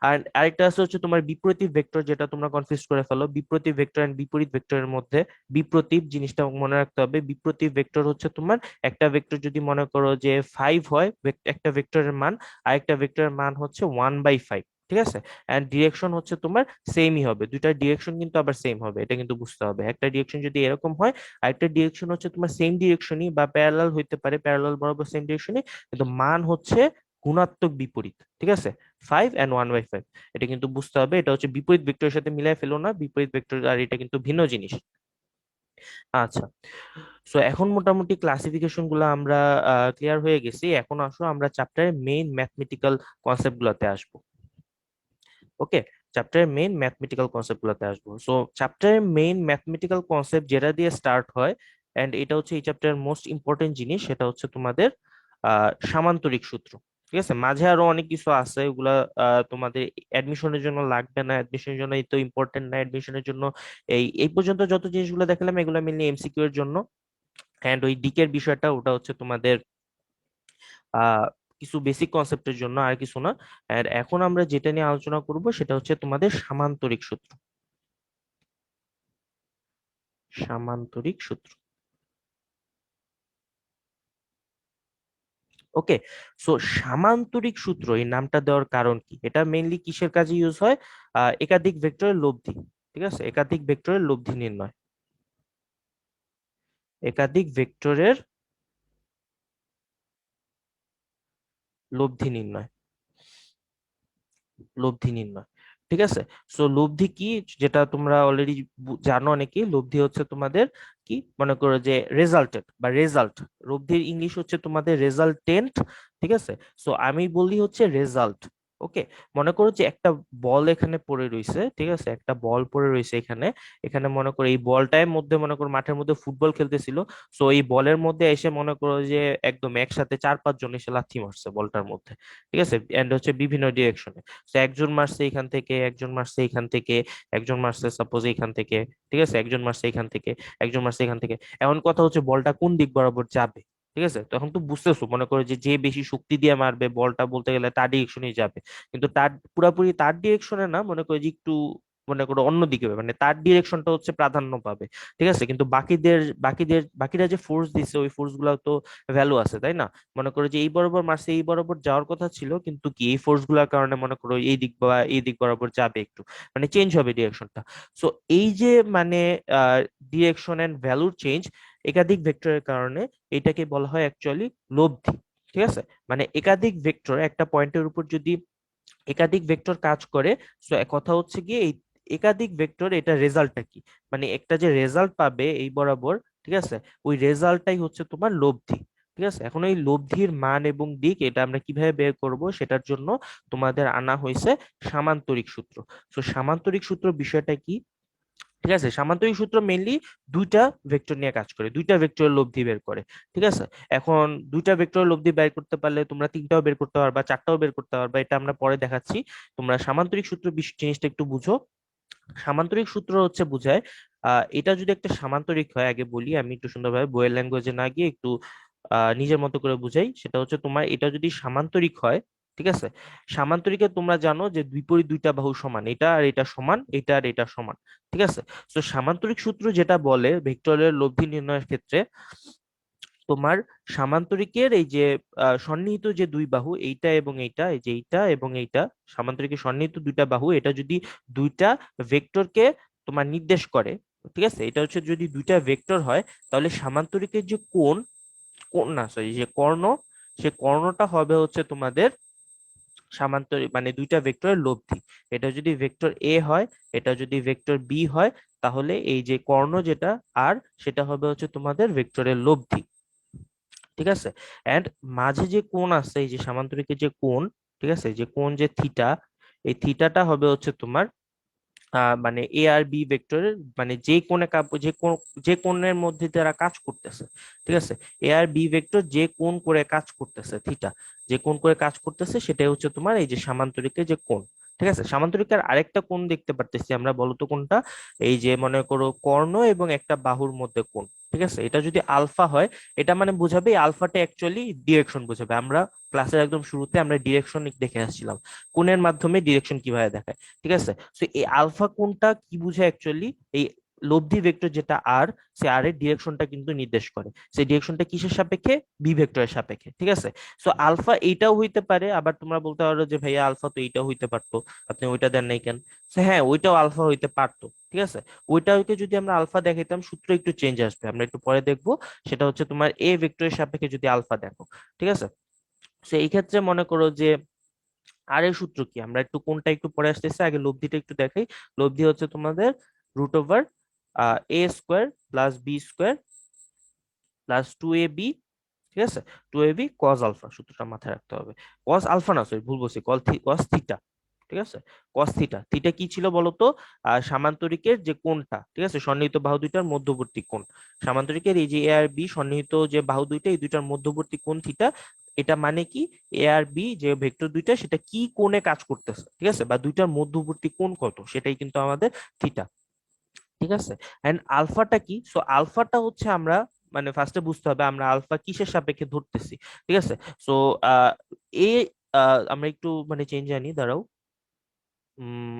আর আরেকটা আছে হচ্ছে তোমার বিপ্রতীপ ভেক্টর, যেটা তোমরা কনফিউজ করে ফেলো বিপ্রতীপ ভেক্টর এন্ড বিপরীত ভেক্টরের মধ্যে। বিপ্রতীপ জিনিসটা মনে রাখতে হবে। বিপ্রতীপ ভেক্টর হচ্ছে তোমার একটা ভেক্টর যদি মনে করো যে 5 হয়, একটা ভেক্টরের মান, আরেকটা ভেক্টরের মান হচ্ছে 1/5। ঠিক আছে, এন্ড ডিরেকশন হচ্ছে তোমার সেমই হবে, দুইটার ডিরেকশন কিন্তু আবার সেম হবে, এটা কিন্তু বুঝতে হবে। একটা ডিরেকশন যদি এরকম হয়, আরেকটা ডিরেকশন হচ্ছে তোমার সেম ডিরেকশনই বা প্যারালাল হইতে পারে, প্যারালাল বরাবর সেম ডিরেকশনই, কিন্তু মান হচ্ছে গুণাত্মক বিপরীত। ঠিক আছে, 5 and 1/5, এটা কিন্তু বুঝতে হবে। এটা হচ্ছে বিপরীত ভেক্টরের সাথে মিলাই ফেলো না, বিপরীত ভেক্টর আর এটা কিন্তু ভিন্ন জিনিস। আচ্ছা, সো এখন মোটামুটি ক্লাসিফিকেশন গুলো আমরা ক্লিয়ার হয়ে গেছি। এখন আসো আমরা চ্যাপ্টারের মেইন ম্যাথমেটিক্যাল কনসেপ্ট গুলোতে আসবো। ওকে, চ্যাপ্টারের মেইন ম্যাথমেটিক্যাল কনসেপ্ট গুলোতে আসবো। সো চ্যাপ্টারের মেইন ম্যাথমেটিক্যাল কনসেপ্ট যেটা দিয়ে স্টার্ট হয়, এন্ড এটা হচ্ছে এই চ্যাপ্টারের মোস্ট ইম্পর্টেন্ট জিনিস, সেটা হচ্ছে তোমাদের সামান্তরিক সূত্র। ঠিক আছে, মাঝে আরো অনেক কিছু আছে, ওগুলা তোমাদের অ্যাডমিশনের জন্য লাগবে না, অ্যাডমিশনের জন্য তো ইম্পর্টেন্ট না, অ্যাডমিশনের জন্য এই এই পর্যন্ত যত জিনিসগুলো দেখালাম এগুলো মেনলি এমসিকিউ এর জন্য। অ্যান্ড ওই ডিকের বিষয়টা ওটা হচ্ছে তোমাদের আহ কিছু বেসিক কনসেপ্টের জন্য, আর কিছু না। আর এখন আমরা যেটা নিয়ে আলোচনা করব সেটা হচ্ছে তোমাদের সামান্তরিক সূত্র। সামান্তরিক সূত্র। ওকে। সো সামান্তরিক সূত্র এই নামটা দেওয়ার কারণ কি? এটা মেইনলি কিসের কাজে ইউজ হয়? একাধিক ভেক্টরের লব্ধি। ঠিক আছে, একাধিক ভেক্টরের লব্ধি নির্ণয়। একাধিক ভেক্টরের লব্ধি নির্ণয়। লব্ধি নির্ণয়। ঠিক আছে। সো লব্ধি কি, যেটা তোমরা অলরেডি জানো অনেকেই, লব্ধি হচ্ছে তোমাদের কি, মনে করো যে রেজাল্টেড বা রেজাল্ট। লব্ধির ইংলিশ হচ্ছে তোমাদের রেজাল্টেন্ট। ঠিক আছে। সো আমি বলি হচ্ছে রেজাল্ট। ওকে। মনে করো যে একটা বল এখানে পড়ে রইছে, ঠিক আছে, একটা বল পড়ে রইছে এখানে। এখানে মনে করো এই বলটার মধ্যে, মনে করো মাঠের মধ্যে ফুটবল খেলতেছিল। সো এই বলের মধ্যে এসে মনে করো যে একদম একসাথে 4-5 জন এসে লাথি মারছে বলটার মধ্যে। ঠিক আছে, এন্ড হচ্ছে বিভিন্ন ডিরেকশনে। তো একজন মারছে এখান থেকে, একজন মারছে এখান থেকে, একজন মারছে সাপোজ এখান থেকে। ঠিক আছে, একজন মারছে এখান থেকে, একজন মারছে এখান থেকে। এমন কথা হচ্ছে বলটা কোন দিক বরাবর যাবে। ঠিক আছে, তখন তো বুঝতেছো, মনে করো যে যে বেশি শক্তি দিয়ে মারবে বলটা, বলতে গেলে তার ডিরেকশনেই যাবে। কিন্তু তার পুরাপুরি তার ডিরেকশনে না, মনে করো যে একটু, মনে করো অন্যদিকে, মানে তার ডিরেকশনটা হচ্ছে প্রাধান্য পাবে। ঠিক আছে, কিন্তু বাকিরা যে ফোর্স দিচ্ছে ওই ফোর্স গুলো তো ভ্যালু আছে, তাই না? মনে করো যে এই বরাবর মারছে, এই বরাবর যাওয়ার কথা ছিল, কিন্তু কি এই ফোর্স গুলার কারণে মনে করো এই দিক বা এই দিক বরাবর যাবে একটু, মানে চেঞ্জ হবে ডিরেকশনটা। সো এই যে মানে ডিরেকশন এন্ড ভ্যালুর চেঞ্জ একাধিক ভেক্টরের কারণে, এটাকে বলা হয় অ্যাকচুয়ালি লব্ধি। ঠিক আছে, মানে একাধিক ভেক্টর একটা পয়েন্টের উপর যদি একাধিক ভেক্টর কাজ করে, সো কথা হচ্ছে গিয়ে এই একাধিক ভেক্টর এটা রেজাল্টটা কি, মানে একটা যে রেজাল্ট পাবে এই বরাবর। ঠিক আছে, ওই রেজাল্টটাই হচ্ছে তোমার লব্ধি। ঠিক আছে, এখন এই লব্ধির মান এবং দিক এটা আমরা কিভাবে বের করব সেটার জন্য তোমাদের আনা হয়েছে সামান্তরিক সূত্র। তো সামান্তরিক সূত্র বিষয়টা কি? ঠিক আছে, সামান্তরিক সূত্র মেইনলি দুইটা ভেক্টর নিয়ে কাজ করে, দুইটা ভেক্টরের লব্ধি বের করে। ঠিক আছে, এখন দুইটা ভেক্টরের লব্ধি বের করতে পারলে তোমরা তিনটাও বের করতে পারবা, চারটাও বের করতে পারবা, এটা আমরা পরে দেখাচ্ছি। তোমরা সামান্তরিক সূত্র জিনিসটা একটু বুঝো। সামান্তরিক সূত্র হচ্ছে বুঝায়, এটা যদি একটা সামান্তরিক হয়, আগে বলি আমি একটু সুন্দরভাবে বইয়ের ল্যাঙ্গুয়েজে না গিয়ে একটু নিজের মতো করে বুঝাই। সেটা হচ্ছে তোমার এটা যদি সামান্তরিক হয়, ঠিক আছে, সামান্তরিকে তোমরা জানো যে বিপরীত দুইটা বাহু সমান, এটা আর এটা সমান, এটা আর এটা সমান। ঠিক আছে, তো সামান্তরিক সূত্র যেটা বলে ভেক্টরের লব্ধি নির্ণয়ের ক্ষেত্রে, তোমার সামান্তরিকের এই যে সন্নিহিত যে দুই বাহু এইটা এবং এইটা, এই যে এইটা এবং এইটা, সামান্তরিকের সন্নিহিত দুইটা বাহু, এটা যদি দুইটা ভেক্টরকে তোমার নির্দেশ করে, ঠিক আছে, এটা হচ্ছে যদি দুইটা ভেক্টর হয়, তাহলে সামান্তরিকের যে কোণ, কোণ না সরি, যে কর্ণ, সে কর্ণটা হবে হচ্ছে তোমাদের সামান্তরিক, মানে দুইটা ভেক্টরের লব্ধি। এটা যদি ভেক্টর এ হয়, এটা যদি ভেক্টর বি হয়, তাহলে এই যে কর্ণ যেটা আর, সেটা হবে হচ্ছে তোমাদের ভেক্টরের লব্ধি। ঠিক আছে, এন্ড মাঝে যে কোণ আছে, এই যে সামান্তরিকের যে কোণ, ঠিক আছে, যে কোণ যে থিটা, এই থিটাটা হবে হচ্ছে তোমার মানে এ আর বি ভেক্টরের, মানে যে কোণে যে কোণের মধ্যে তারা কাজ করতেছে। ঠিক আছে, এ আর বি ভেক্টর যে কোণ করে কাজ করতেছে, থিটা যে কোণ করে কাজ করতেছে, সেটাই হচ্ছে তোমার এই যে সামান্তরিকের যে কোণ। ঠিক আছে, সামান্তরিকের আরেকটা কোণ দেখতে পারতেছি আমরা, বলতো কোনটা? এই যে মনে করো কর্ণ এবং একটা বাহুর মধ্যে কোণ। ঠিক আছে, এটা যদি আলফা হয়, এটা মানে বোঝাবে এই আলফাটা অ্যাকচুয়ালি ডিরেকশন বোঝাবে। আমরা ক্লাসের একদম শুরুতে আমরা ডিরেকশন দেখে আসছিলাম, কোণের মাধ্যমে ডিরেকশন কিভাবে দেখায়। ঠিক আছে, তো এই আলফা কোণটা কি বুঝায় অ্যাকচুয়ালি? এই লব্ধি ভেক্টর যেটা আর, সে আর এর ডিরেকশনটা কিন্তু নির্দেশ করে। সেই ডিরেকশনটা কিসের সাপেক্ষে? বি ভেক্টরের সাপেক্ষে। ঠিক আছে, সো আলফা এইটাও হইতে পারে, আবার তোমরা বলতে পারো যে ভাইয়া আলফা তো এইটাও হইতে পারতো, আপনি ওইটা দেন নাই কেন? So হ্যাঁ, ওইটাও আলফা হইতে পারতো। ঠিক আছে, ওইটাকে যদি আমরা আলফা দেখাইতাম, সূত্র একটু চেঞ্জ আসবে, আমরা একটু পরে দেখবো। সেটা হচ্ছে তোমার এ ভেক্টরের সাপেক্ষে যদি আলফা দেখো। ঠিক আছে, তো এই ক্ষেত্রে মনে করো যে আর এর সূত্র কি, আমরা একটু কোনটা একটু পরে আসতেছে, আগে লব্ধিটা একটু দেখাই। লব্ধি হচ্ছে তোমাদের √ওভার A square plus B square plus 2ab। ঠিক আছে, 2ab কজ আলফা, সূত্রটা মাথায় রাখতে হবে। কজ আলফা না, সরি ভুল বলছি, কজ থিটা। ঠিক আছে, কস থিটা। থিটা কি ছিল বলতো? সামান্তরিকের যে কোণটা, ঠিক আছে, সন্নিহিত বাহু দুইটার মধ্যবর্তী কোণ। সামান্তরিকের এই যে এ আর বি সন্নিহিত যে বাহু দুইটা, এই দুইটার মধ্যবর্তী কোণ থিটা, এটা মানে কি, এ আর বি যে ভেক্টর দুইটা সেটা কি কোণে কাজ করতেছে, ঠিক আছে, বা দুইটার মধ্যবর্তী কোণ কত, সেটাই কিন্তু আমাদের থিটা। ঠিক আছে। এন্ড আলফাটা কি? সো আলফাটা হচ্ছে আমরা মানে ফার্স্টে বুঝতে হবে আমরা আলফা কিসের সাপেক্ষে ধরতেছি। ঠিক আছে। সো এ আমরা একটু মানে চেঞ্জ আনি, দাঁড়াও। উম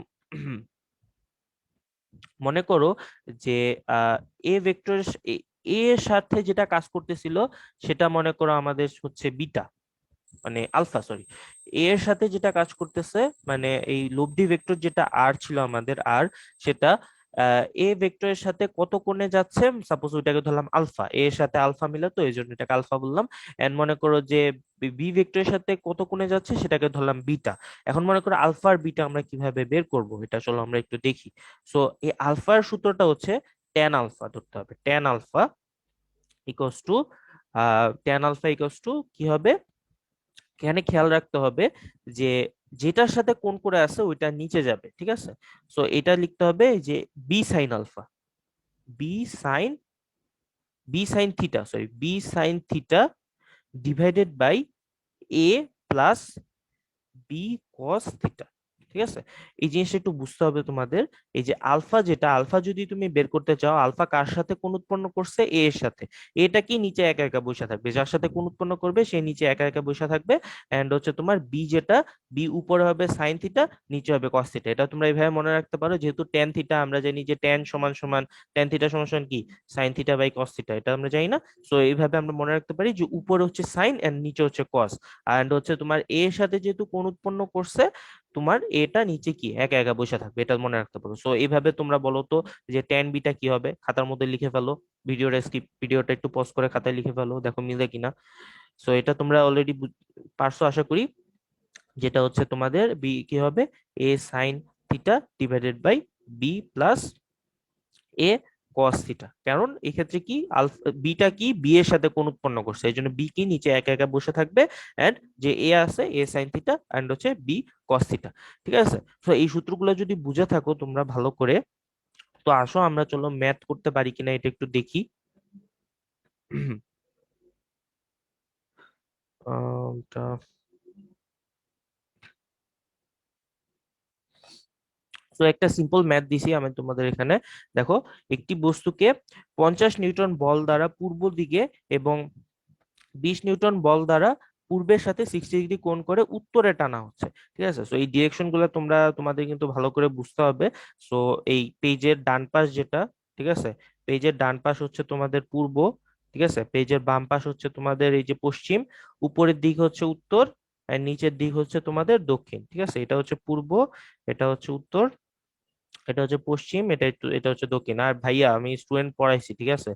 মনে করো যে এ ভেক্টর এর সাথে যেটা কাজ করতেছিল সেটা মনে করো আমাদের হচ্ছে বিটা, মানে আলফা সরি। এর সাথে যেটা কাজ করতেছে মানে এই লব্ধি ভেক্টর যেটা আর ছিল আমাদের আর, সেটা এ ভেক্টরের সাথে কত কোণে যাচ্ছে, সাপোজ ওইটাকে ধরলাম আলফা, এর সাথে আলফা মিলে তো এই জন্য এটাকে আলফা বললাম। এন্ড মনে করো যে বি ভেক্টরের সাথে কত কোণে যাচ্ছে সেটাকে ধরলাম বিটা। এখন মনে করো আলফা আর বিটা আমরা কিভাবে বের করব, এটা চলো আমরা একটু দেখি। সো এই আলফার সূত্রটা হচ্ছে ট্যান আলফা ধরতে হবে, tan alpha equals to tan alpha equals to কি হবে, এখানে খেয়াল রাখতে হবে যে যেটার সাথে কোণ করে আছে ওইটা নিচে যাবে, ঠিক আছে। সো এটা লিখতে হবে যে B sine alpha, B sine B sine theta, sorry B sine theta divided by A plus B cos theta. ঠিক আছে। এই জিনিসটা একটু বুঝতে হবে তোমাদের। এই যে আলফা, যেটা আলফা যদি তুমি বের করতে চাও, আলফা কার সাথে কোণ উৎপন্ন করছে, এ এর সাথে। এটা কি নিচে একা একা বসে থাকবে, যার সাথে কোণ উৎপন্ন করবে সে নিচে একা একা বসে থাকবে। এন্ড হচ্ছে তোমার বি, যেটা বি উপরে হবে সাইন থিটা, নিচে হবে কস থিটা। এটা তোমরা এইভাবে মনে রাখতে পারো, যেহেতু ট্যান থিটা আমরা জানি যে ট্যান সমান সমান ট্যান থিটা সমান সমান কি sine theta by cos theta, এটা আমরা জানি না। সো এইভাবে আমরা মনে রাখতে পারি যে উপরে হচ্ছে সাইন এন্ড নিচে হচ্ছে কস। এন্ড হচ্ছে তোমার এ এর সাথে যেহেতু কোণ উৎপন্ন করছে, তোমার এটা নিচে কি একা একা বসে থাকবে, এটা মনে রাখতে পারো। সো এইভাবে তোমরা বলো তো যে ট্যান বিটা কি হবে, খাতার মধ্যে লিখে ফেলো। ভিডিওটা একটু পজ করে খাতায় লিখে ফেলো, দেখো মিলে কিনা। সো এটা তোমরা অলরেডি পারছো আশা করি। যেটা হচ্ছে তোমাদের বি কি হবে, A sine theta divided by B plus A cos theta. কারণ এক্ষেত্রে কি আলফা বিটা কি বি এর সাথে কোণ উৎপন্ন করছে, এই জন্য বি কি নিচে একা একা বসে থাকবে। এন্ড যে এ আছে, এ সাইন থিটা এন্ড হচ্ছে বি কস থিটা। ঠিক আছে। তো এই সূত্রগুলো যদি বুঝে থাকো তোমরা ভালো করে, তো আসো আমরা চলো ম্যাথ করতে পারি কিনা এটা একটু দেখি। তা তো একটা সিম্পল ম্যাথ দিছি আমি তোমাদের এখানে। দেখো, একটি বস্তুকে 50 নিউটন বল দ্বারা পূর্ব দিকে এবং 20 নিউটন বল দ্বারা পূর্বের সাথে 60 ডিগ্রি কোণ করে উত্তরে টানা হচ্ছে। ঠিক আছে। সো এই ডিরেকশন গুলো তোমরা তোমাদের কিন্তু ভালো করে বুঝতে হবে। সো এই পেজের ডান পাশ যেটা, ঠিক আছে, পেজের ডান পাশ হচ্ছে তোমাদের পূর্ব, ঠিক আছে, পেজের বাম পাশ হচ্ছে তোমাদের এই যে পশ্চিম, উপরের দিক হচ্ছে উত্তর, আর নিচের দিক হচ্ছে তোমাদের দক্ষিণ। ঠিক আছে। এটা হচ্ছে পূর্ব, এটা হচ্ছে উত্তর, এটা হচ্ছে পশ্চিম, এটা হচ্ছে দক্ষিণ। আর ভাইয়া আমি স্টুডেন্ট পড়াইছি, ঠিক আছে।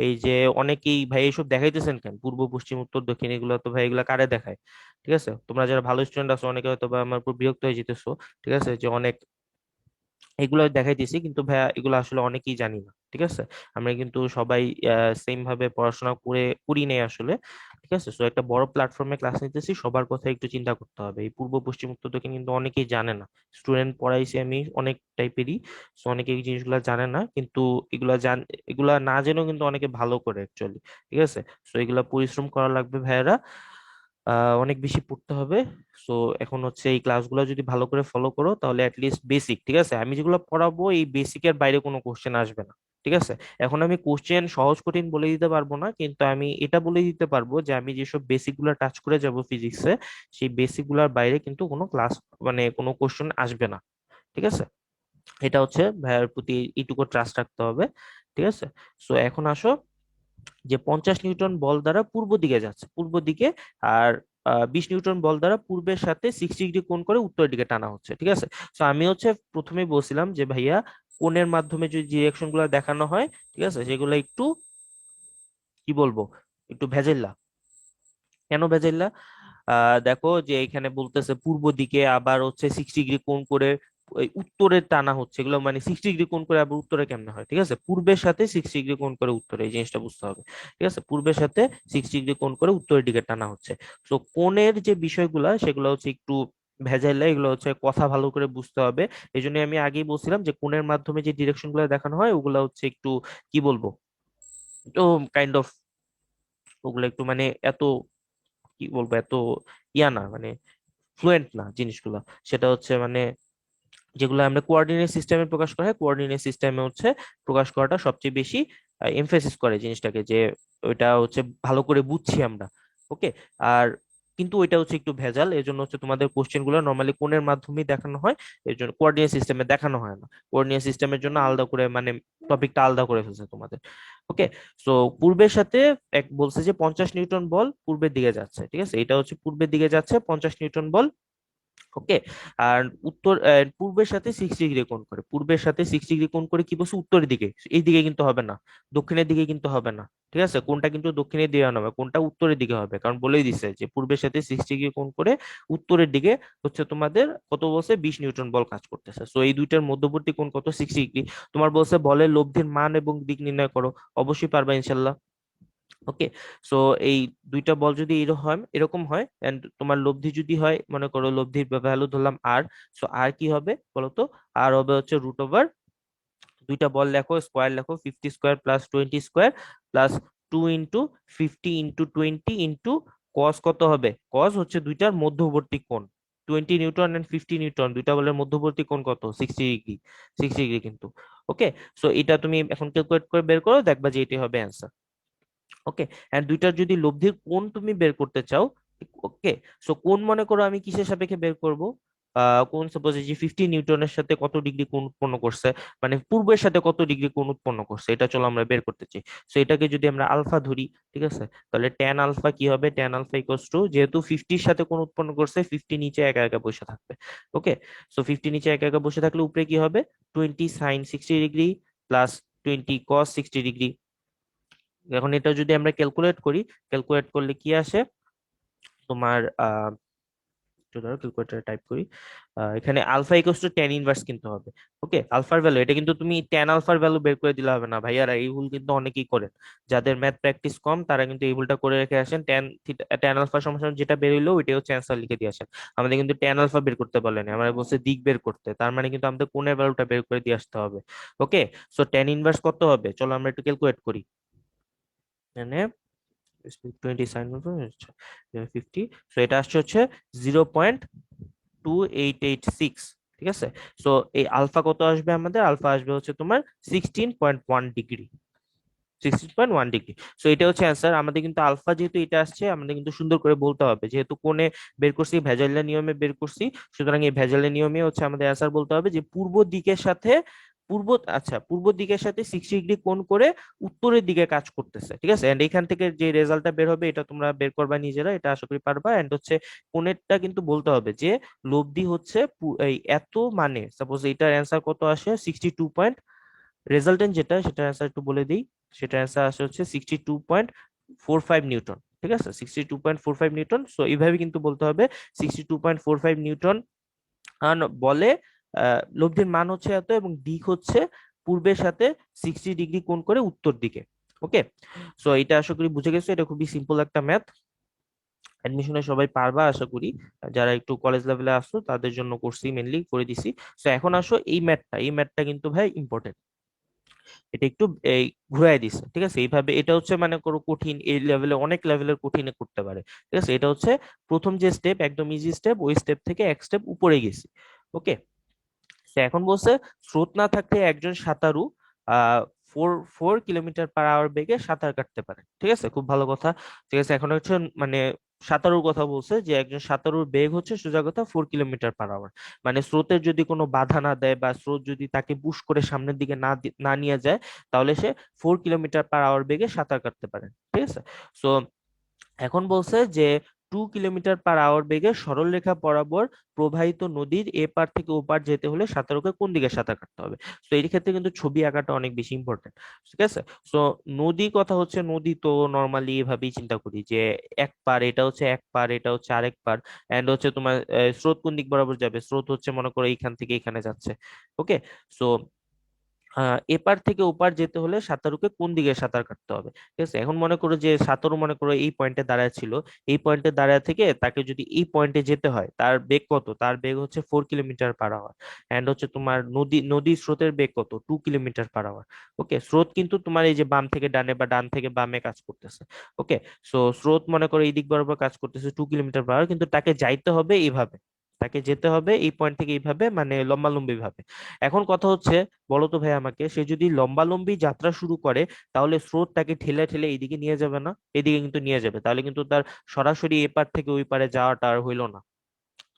এই যে অনেকেই ভাই এইসব দেখাইতেছেন কেন, পূর্ব পশ্চিম উত্তর দক্ষিণ, এগুলো তো ভাই এগুলা কারে দেখায়? ঠিক আছে। তোমরা যারা ভালো স্টুডেন্ট আছো অনেকে হয়তো বা আমার উপর বিরক্ত হয়ে যেতেছো। ঠিক আছে, যে অনেক এগুলো দেখাইতেছি, কিন্তু ভাইয়া এগুলো আসলে অনেকেই জানি না। ঠিক আছে। আমরা কিন্তু সবাই সেম ভাবে পড়াশোনা করি নেই আসলে। ঠিক আছে। সো একটা বড় প্ল্যাটফর্মে ক্লাস নিতেছি, সবার কথা একটু চিন্তা করতে হবে। এই পূর্ব পশ্চিম উত্তর দক্ষিণ কিন্তু অনেকেই জানে না। স্টুডেন্ট পড়াইছি আমি অনেক টাইপেরই, সো অনেকে এই জিনিসগুলো জানে না, কিন্তু এগুলা না জেনেও কিন্তু অনেকে ভালো করে অ্যাকচুয়ালি। ঠিক আছে। সো এগুলা পরিশ্রম করা লাগবে ভাইয়েরা, অনেক বেশি পড়তে হবে। সো এখন হচ্ছে এই ক্লাসগুলো যদি ভালো করে ফলো করো তাহলে অ্যাটলিস্ট বেসিক, ঠিক আছে, আমি যেগুলো পড়াবো এই বেসিকের বাইরে কোনো কোশ্চেন আসবে না। ঠিক আছে। এখন আমি কোশ্চেন সহজ কঠিন বলে দিতে পারবো না, কিন্তু আমি এটা বলে দিতে পারবো যে আমি যেসব বেসিক গুলো টাচ করে যাব ফিজিক্সে, সেই বেসিক গুলার বাইরে কিন্তু কোনো ক্লাস মানে কোনো কোশ্চেন আসবে না। ঠিক আছে। এটা হচ্ছে ভাইয়ার প্রতি এইটুকু ট্রাস্ট রাখতে হবে। ঠিক আছে। সো এখন আসো, যে 50 নিউটন বল দ্বারা পূর্ব দিকে যাচ্ছে, পূর্ব দিকে, আর 20 নিউটন বল দ্বারা পূর্বের সাথে 60 ডিগ্রি কোণ করে উত্তরের দিকে টানা হচ্ছে। ঠিক আছে। তো আমি হচ্ছে প্রথমেই বলছিলাম যে ভাইয়া কোণের মাধ্যমে যে ডিরেকশন গুলো দেখানো হয়, ঠিক আছে, সেগুলো একটু কি বলবো, একটু ভেজাল্লা। কেন ভেজাল্লা? দেখো যে এখানে বলতেছে পূর্ব দিকে, আবার হচ্ছে 60 ডিগ্রি কোণ করে ওই উত্তরে টানা হচ্ছে, এগুলো মানে 60 ডিগ্রি কোণ করে আবার উত্তরে কেমনে হয়? ঠিক আছে, পূর্বের সাথে 60 ডিগ্রি কোণ করে উত্তরে, এই জিনিসটা বুঝতে হবে। ঠিক আছে, পূর্বের সাথে 60 ডিগ্রি কোণ করে উত্তরের দিকে টানা হচ্ছে। তো কোণের যে বিষয়গুলা সেগুলো হচ্ছে একটু ভেজাইলা, এগুলো হচ্ছে কথা ভালো করে বুঝতে হবে। এই জন্য আমি আগেই বলছিলাম যে কোণের মাধ্যমে যে ডিরেকশন গুলো দেখানো হয় ওগুলা হচ্ছে একটু কি বলবো, তো কাইন্ড অফ ওগুলো একটু মানে এত কি বলবো, এত ইয়া না, মানে ফ্লুয়েন্ট না জিনিসগুলো। সেটা হচ্ছে মানে যেগুলো আমরা কোঅর্ডিনেট সিস্টেমে প্রকাশ করা হয়, কোঅর্ডিনেট সিস্টেমে হচ্ছে প্রকাশ করাটা সবচেয়ে বেশি এমফেসিস করে জিনিসটাকে, যে ওইটা হচ্ছে ভালো করে বুঝছি আমরা। ওকে। আর কিন্তু ওইটা হচ্ছে একটু ভেজাল, এই জন্য হচ্ছে তোমাদের কোশ্চেন গুলো নর্মালি কোণের মাধ্যমে দেখানো হয়, এর জন্য কোঅর্ডিনেট সিস্টেমে দেখানো হয় না। কোঅর্ডিনেট সিস্টেমের জন্য আলাদা করে মানে টপিকটা আলাদা করে ফেলছে তোমাদের। ওকে। সো পূর্বের সাথে এক বলছে যে 50 নিউটন বল পূর্বের দিকে যাচ্ছে, ঠিক আছে, এটা হচ্ছে পূর্বের দিকে যাচ্ছে 50 নিউটন বল। ওকে। আর পূর্বের সাথে 6 ডিগ্রি কোণ করে, পূর্বের সাথে 6 ডিগ্রি কোণ করে কি বলছে, উত্তরের দিকে, এই দিকে কিন্তু হবে না, দক্ষিণের দিকে কিন্তু হবে না। ঠিক আছে, কোনটা কিন্তু দক্ষিণের দিকে হবে, কোনটা উত্তরের দিকে হবে, কারণ বলেই দিছে যে পূর্বের সাথে 6 ডিগ্রি কোণ করে উত্তরের দিকে হচ্ছে তোমাদের কত বলছে, 20 নিউটন বল কাজ করতেছে। সো এই দুইটার মধ্যবর্তী কোণ কত, 6 ডিগ্রি। তোমার বলছে বলের লব্ধির মান এবং দিক নির্ণয় করো, অবশ্যই পারবা ইনশাল্লাহ। ওকে। সো এই দুইটা বল যদি এরকম হয় এন্ড তোমার লব্ধি যদি হয়, মনে করো লব্ধির ভ্যালু ধরলাম আর, সো আর কি হবে বলতো, আর হবে হচ্ছে √ওভার, দুইটা বল লেখো, স্কোয়ার লেখো, 50 স্কোয়ার প্লাস 20 স্কোয়ার প্লাস 2 × 50 × 20 × কস কত হবে, কস হচ্ছে দুইটার মধ্যবর্তী কোণ, 20 নিউটন এন্ড 50 নিউটন, দুইটা বলের মধ্যবর্তী কোণ কত, 60 ডিগ্রি, 60 ডিগ্রি কিন্তু। ওকে। সো এটা তুমি এখন ক্যালকুলেট করে বের করো, দেখবা যে এটি হবে অ্যান্সার। ওকে। এন্ড দুইটার যদি লব্ধির কোণ তুমি বের করতে চাও, ওকে, সো কোণ মনে করো আমি কিসের সাপেক্ষে বের করব, কোণ সাপোজ যে 50 নিউটনের সাথে কত ডিগ্রি কোণ উৎপন্ন করছে, মানে পূর্বের সাথে কত ডিগ্রি কোণ উৎপন্ন করছে, এটা চলো আমরা বের করতে চাই। সো এটাকে যদি আমরা আলফা ধরি, ঠিক আছে, তাহলে ট্যান আলফা কি হবে, ট্যান আলফা ইকুয়ালস টু, যেহেতু 50-র সাথে কোণ উৎপন্ন করছে, 50 নিচে একা একা বসে থাকবে। ওকে। সো 50 নিচে একা একা বসে থাকলে উপরে কি হবে, 20 sin 60 degree plus 20 cos 60 degree. এখন এটা যদি আমরা ক্যালকুলেট করি, ক্যালকুলেট করলে কি আসে তোমার, একটু ধরো ক্যালকুলেটরে টাইপ করি, এখানে alpha equals to tan inverse কিন্তু হবে। ওকে, আলফার ভ্যালু, এটা কিন্তু তুমি ট্যান আলফার ভ্যালু বের করে দিলে হবে না ভাইয়ারা, এই ভুল কিন্তু অনেকেই করেন, যাদের ম্যাথ প্র্যাকটিস কম তারা কিন্তু এই ভুলটা করে রেখে আসেন, ট্যান আলফা সমান যেটা বেরোইলো ওইটাই হচ্ছে অ্যান্সার লিখে দিয়ে আসেন। আমাদের কিন্তু ট্যান আলফা বের করতে বলেনি, আমরা বলছে দিক বের করতে, তার মানে কিন্তু আমাদের কোণের ভ্যালুটা বের করে দিয়ে আসতে হবে। ওকে। সো ট্যান ইনভার্স কত হবে, চলো আমরা একটু ক্যালকুলেট করি। মানে 20 sin 50, সো এটা আসছে হচ্ছে 0.2886। ঠিক আছে। সো এই আলফা কত আসবে, আমাদের আলফা আসবে হচ্ছে তোমার 16.1 ডিগ্রি, 16.1 ডিগ্রি। সো এটা হচ্ছে অ্যান্সার আমাদের, কিন্তু আলফা যেহেতু এটা আসছে, আমাদের কিন্তু সুন্দর করে বলতে হবে, যেহেতু কোণে বের করছি, ভেজালিয়া নিয়মে বের করছি, সুতরাং এই ভেজালিয়া নিয়মে হচ্ছে আমাদের অ্যান্সার বলতে হবে যে পূর্ব দিকের সাথে পূর্ব আচ্ছা পূর্ব দিকের সাথে 60 ডিগ্রি কোণ করে উত্তরের দিকে কাজ করতেছে। ঠিক আছে, এন্ড এখান থেকে যে রেজাল্টটা বের হবে এটা তোমরা বের করবা নিজেরা, এটা আশা করি পারবা। এন্ড হচ্ছে কোণেরটা কিন্তু বলতে হবে যে লব্ধি হচ্ছে এই এত, মানে সাপোজ এটার অ্যান্সার কত আসে, 62 রেজাল্টেন্ট যেটা, সেটা অ্যান্সার একটু বলে দিই, সেটা অ্যান্সার আসে হচ্ছে 62.45 নিউটন। ঠিক আছে, 62.45 নিউটন। সো এইভাবে কিন্তু বলতে হবে 62.45 নিউটন বলে লব্ধির মান হচ্ছে এত এবং দিক হচ্ছে পূর্বের সাথে 60 ডিগ্রি কোণ করে উত্তর দিকে। ওকে। সো এটা আশা করি বুঝে গেছো, এটা খুবই সিম্পল একটা ম্যাথ, অ্যাডমিশনে সবাই পারবা আশা করি, যারা একটু কলেজ লেভেলে আসছো তাদের জন্য করছি, মেনলি করে দিছি। সো এখন আসো এই ম্যাথটা কিন্তু ভাই ইম্পর্টেন্ট, এটা একটু এই ঘুরাই দিছে। ঠিক আছে, এইভাবে এটা হচ্ছে মানে করো কঠিন, এই লেভেলে অনেক লেভেলের কঠিনে করতে পারে। ঠিক আছে, এটা হচ্ছে প্রথম যে স্টেপ একদম ইজি স্টেপ, ওই স্টেপ থেকে এক স্টেপ উপরে গেছি। ওকে। এখন বলছে স্রোত না থাকলে একজন সাঁতারু আহ 4 কিলোমিটার পার আওয়ার বেগে সাঁতার কাটতে পারে। ঠিক আছে, খুব ভালো কথা। ঠিক আছে, এখন হচ্ছে মানে সাঁতারুর কথা বলছে, যে একজন সাঁতারুর বেগ হচ্ছে সোজা কথা 4 কিলোমিটার পার আওয়ার, মানে স্রোতের যদি কোনো বাধা না দেয় বা স্রোত যদি তাকে পুশ করে সামনের দিকে না নিয়ে যায়, তাহলে সে 4 কিলোমিটার পার আওয়ার বেগে সাঁতার কাটতে পারে। ঠিক আছে। সো এখন বলছে যে 2 কিলোমিটার পার আওয়ার বেগে সরল রেখা বরাবর প্রবাহিত নদীর এ পার থেকে ও পার যেতে হলে সাঁতারুকে কোন দিকে সাঁতার কাটতে হবে। তো এই ক্ষেত্রে কিন্তু ছবি আঁকাটা অনেক বেশি ইম্পর্টেন্ট। ঠিক আছে। সো নদী কথা হচ্ছে, নদী তো নর্মালি এভাবেই চিন্তা করি যে এক পার, এটা হচ্ছে এক পার, এটা হচ্ছে আরেক পার, এন্ড হচ্ছে তোমার স্রোত কোন দিক বরাবর যাবে, স্রোত হচ্ছে মনে করো এইখান থেকে এখানে যাচ্ছে। ওকে। সো এপার থেকে ওপার যেতে হলে সাঁতারুকে কোন দিকে সাঁতার কাটতে হবে। ঠিক আছে, এখন মনে করো যে সাঁতারু মনে করো এই পয়েন্টে দাঁড়ায় ছিল, এই পয়েন্টে দাঁড়ায় থেকে তাকে যদি এই পয়েন্টে যেতে হয়, তার বেগ কত, তার বেগ হচ্ছে 4 কিলোমিটার পার আওয়ার। অ্যান্ড হচ্ছে তোমার নদী স্রোতের বেগ কত, 2 কিলোমিটার পার আওয়ার। ওকে, স্রোত কিন্তু তোমার এই যে বাম থেকে ডানে বা ডান থেকে বামে কাজ করতেছে। ওকে, সো স্রোত মনে করো এই দিক বরাবর কাজ করতেছে 2 কিলোমিটার পার আওয়ার, কিন্তু তাকে যাইতে হবে এইভাবে, তাকে যেতে হবে এই পয়েন্ট থেকে এইভাবে, মানে লম্বালম্বি ভাবে। এখন কথা হচ্ছে, বলো তো ভাই আমাকে, সে যদি লম্বালম্বি যাত্রা শুরু করে, তাহলে স্রোত তাকে ঠেলে ঠেলে এইদিকে নিয়ে যাবে না? এদিকে কিন্তু নিয়ে যাবে, তাহলে কিন্তু তার সরাসরি এপার থেকে ওই পারে যাওয়াটা আর হইলো না।